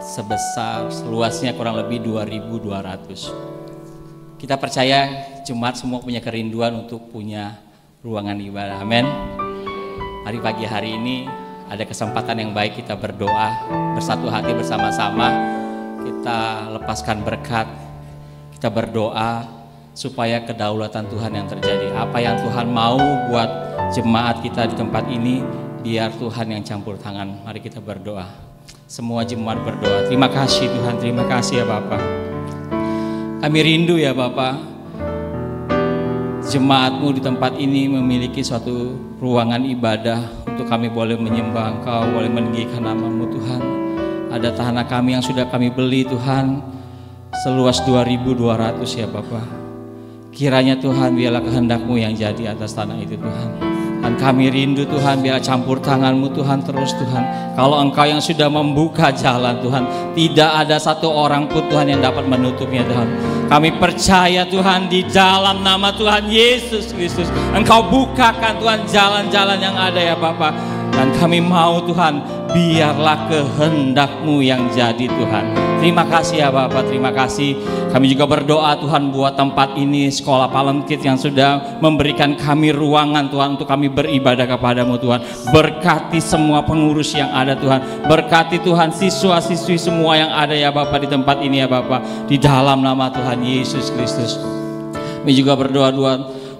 sebesar luasnya kurang lebih 2.200. Kita percaya jemaat semua punya kerinduan untuk punya ruangan ibadah. Amin. Mari pagi hari ini ada kesempatan yang baik kita berdoa bersatu hati bersama-sama. Kita lepaskan berkat, kita berdoa supaya kedaulatan Tuhan yang terjadi. Apa yang Tuhan mau buat jemaat kita di tempat ini, biar Tuhan yang campur tangan. Mari kita berdoa. Semua jemaat berdoa. Terima kasih Tuhan, terima kasih ya Bapa. Kami rindu ya Bapa, jemaat-Mu di tempat ini memiliki suatu ruangan ibadah untuk kami boleh menyembah Engkau, boleh meninggikan nama-Mu Tuhan. Ada tanah kami yang sudah kami beli Tuhan, seluas 2.200 ya Bapa. Kiranya Tuhan biarlah kehendak-Mu yang jadi atas tanah itu Tuhan. Dan kami rindu Tuhan, biar campur tangan-Mu Tuhan terus Tuhan. Kalau Engkau yang sudah membuka jalan Tuhan, tidak ada satu orang pun Tuhan yang dapat menutupnya Tuhan. Kami percaya Tuhan, di dalam nama Tuhan Yesus Kristus, Engkau bukakan Tuhan jalan-jalan yang ada ya Bapa. Dan kami mau Tuhan, biarlah kehendak-Mu yang jadi Tuhan. Terima kasih ya Bapak, terima kasih. Kami juga berdoa Tuhan buat tempat ini, Sekolah Palemkit yang sudah memberikan kami ruangan Tuhan untuk kami beribadah kepada-Mu Tuhan. Berkati semua pengurus yang ada Tuhan. Berkati Tuhan siswa-siswi semua yang ada ya Bapak di tempat ini ya Bapak. Di dalam nama Tuhan Yesus Kristus. Kami juga berdoa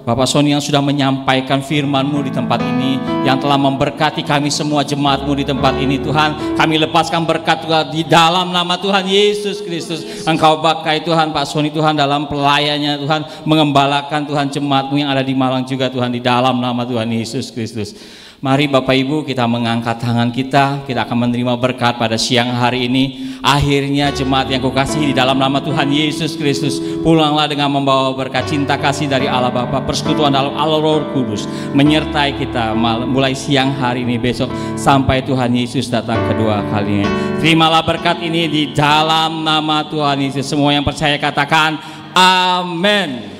Bapak Sony yang sudah menyampaikan firman-Mu di tempat ini, yang telah memberkati kami semua jemaat-Mu di tempat ini Tuhan. Kami lepaskan berkat Tuhan di dalam nama Tuhan Yesus Kristus. Engkau pakai Tuhan Pak Sony Tuhan dalam pelayannya Tuhan, mengembalakan Tuhan jemaat-Mu yang ada di Malang juga Tuhan, di dalam nama Tuhan Yesus Kristus. Mari Bapak Ibu kita mengangkat tangan kita akan menerima berkat pada siang hari ini. Akhirnya jemaat yang kukasihi di dalam nama Tuhan Yesus Kristus, pulanglah dengan membawa berkat cinta kasih dari Allah Bapa, persekutuan dalam Allah Roh Kudus menyertai kita mulai siang hari ini besok sampai Tuhan Yesus datang kedua kalinya. Terimalah berkat ini di dalam nama Tuhan Yesus. Semua yang percaya katakan amin.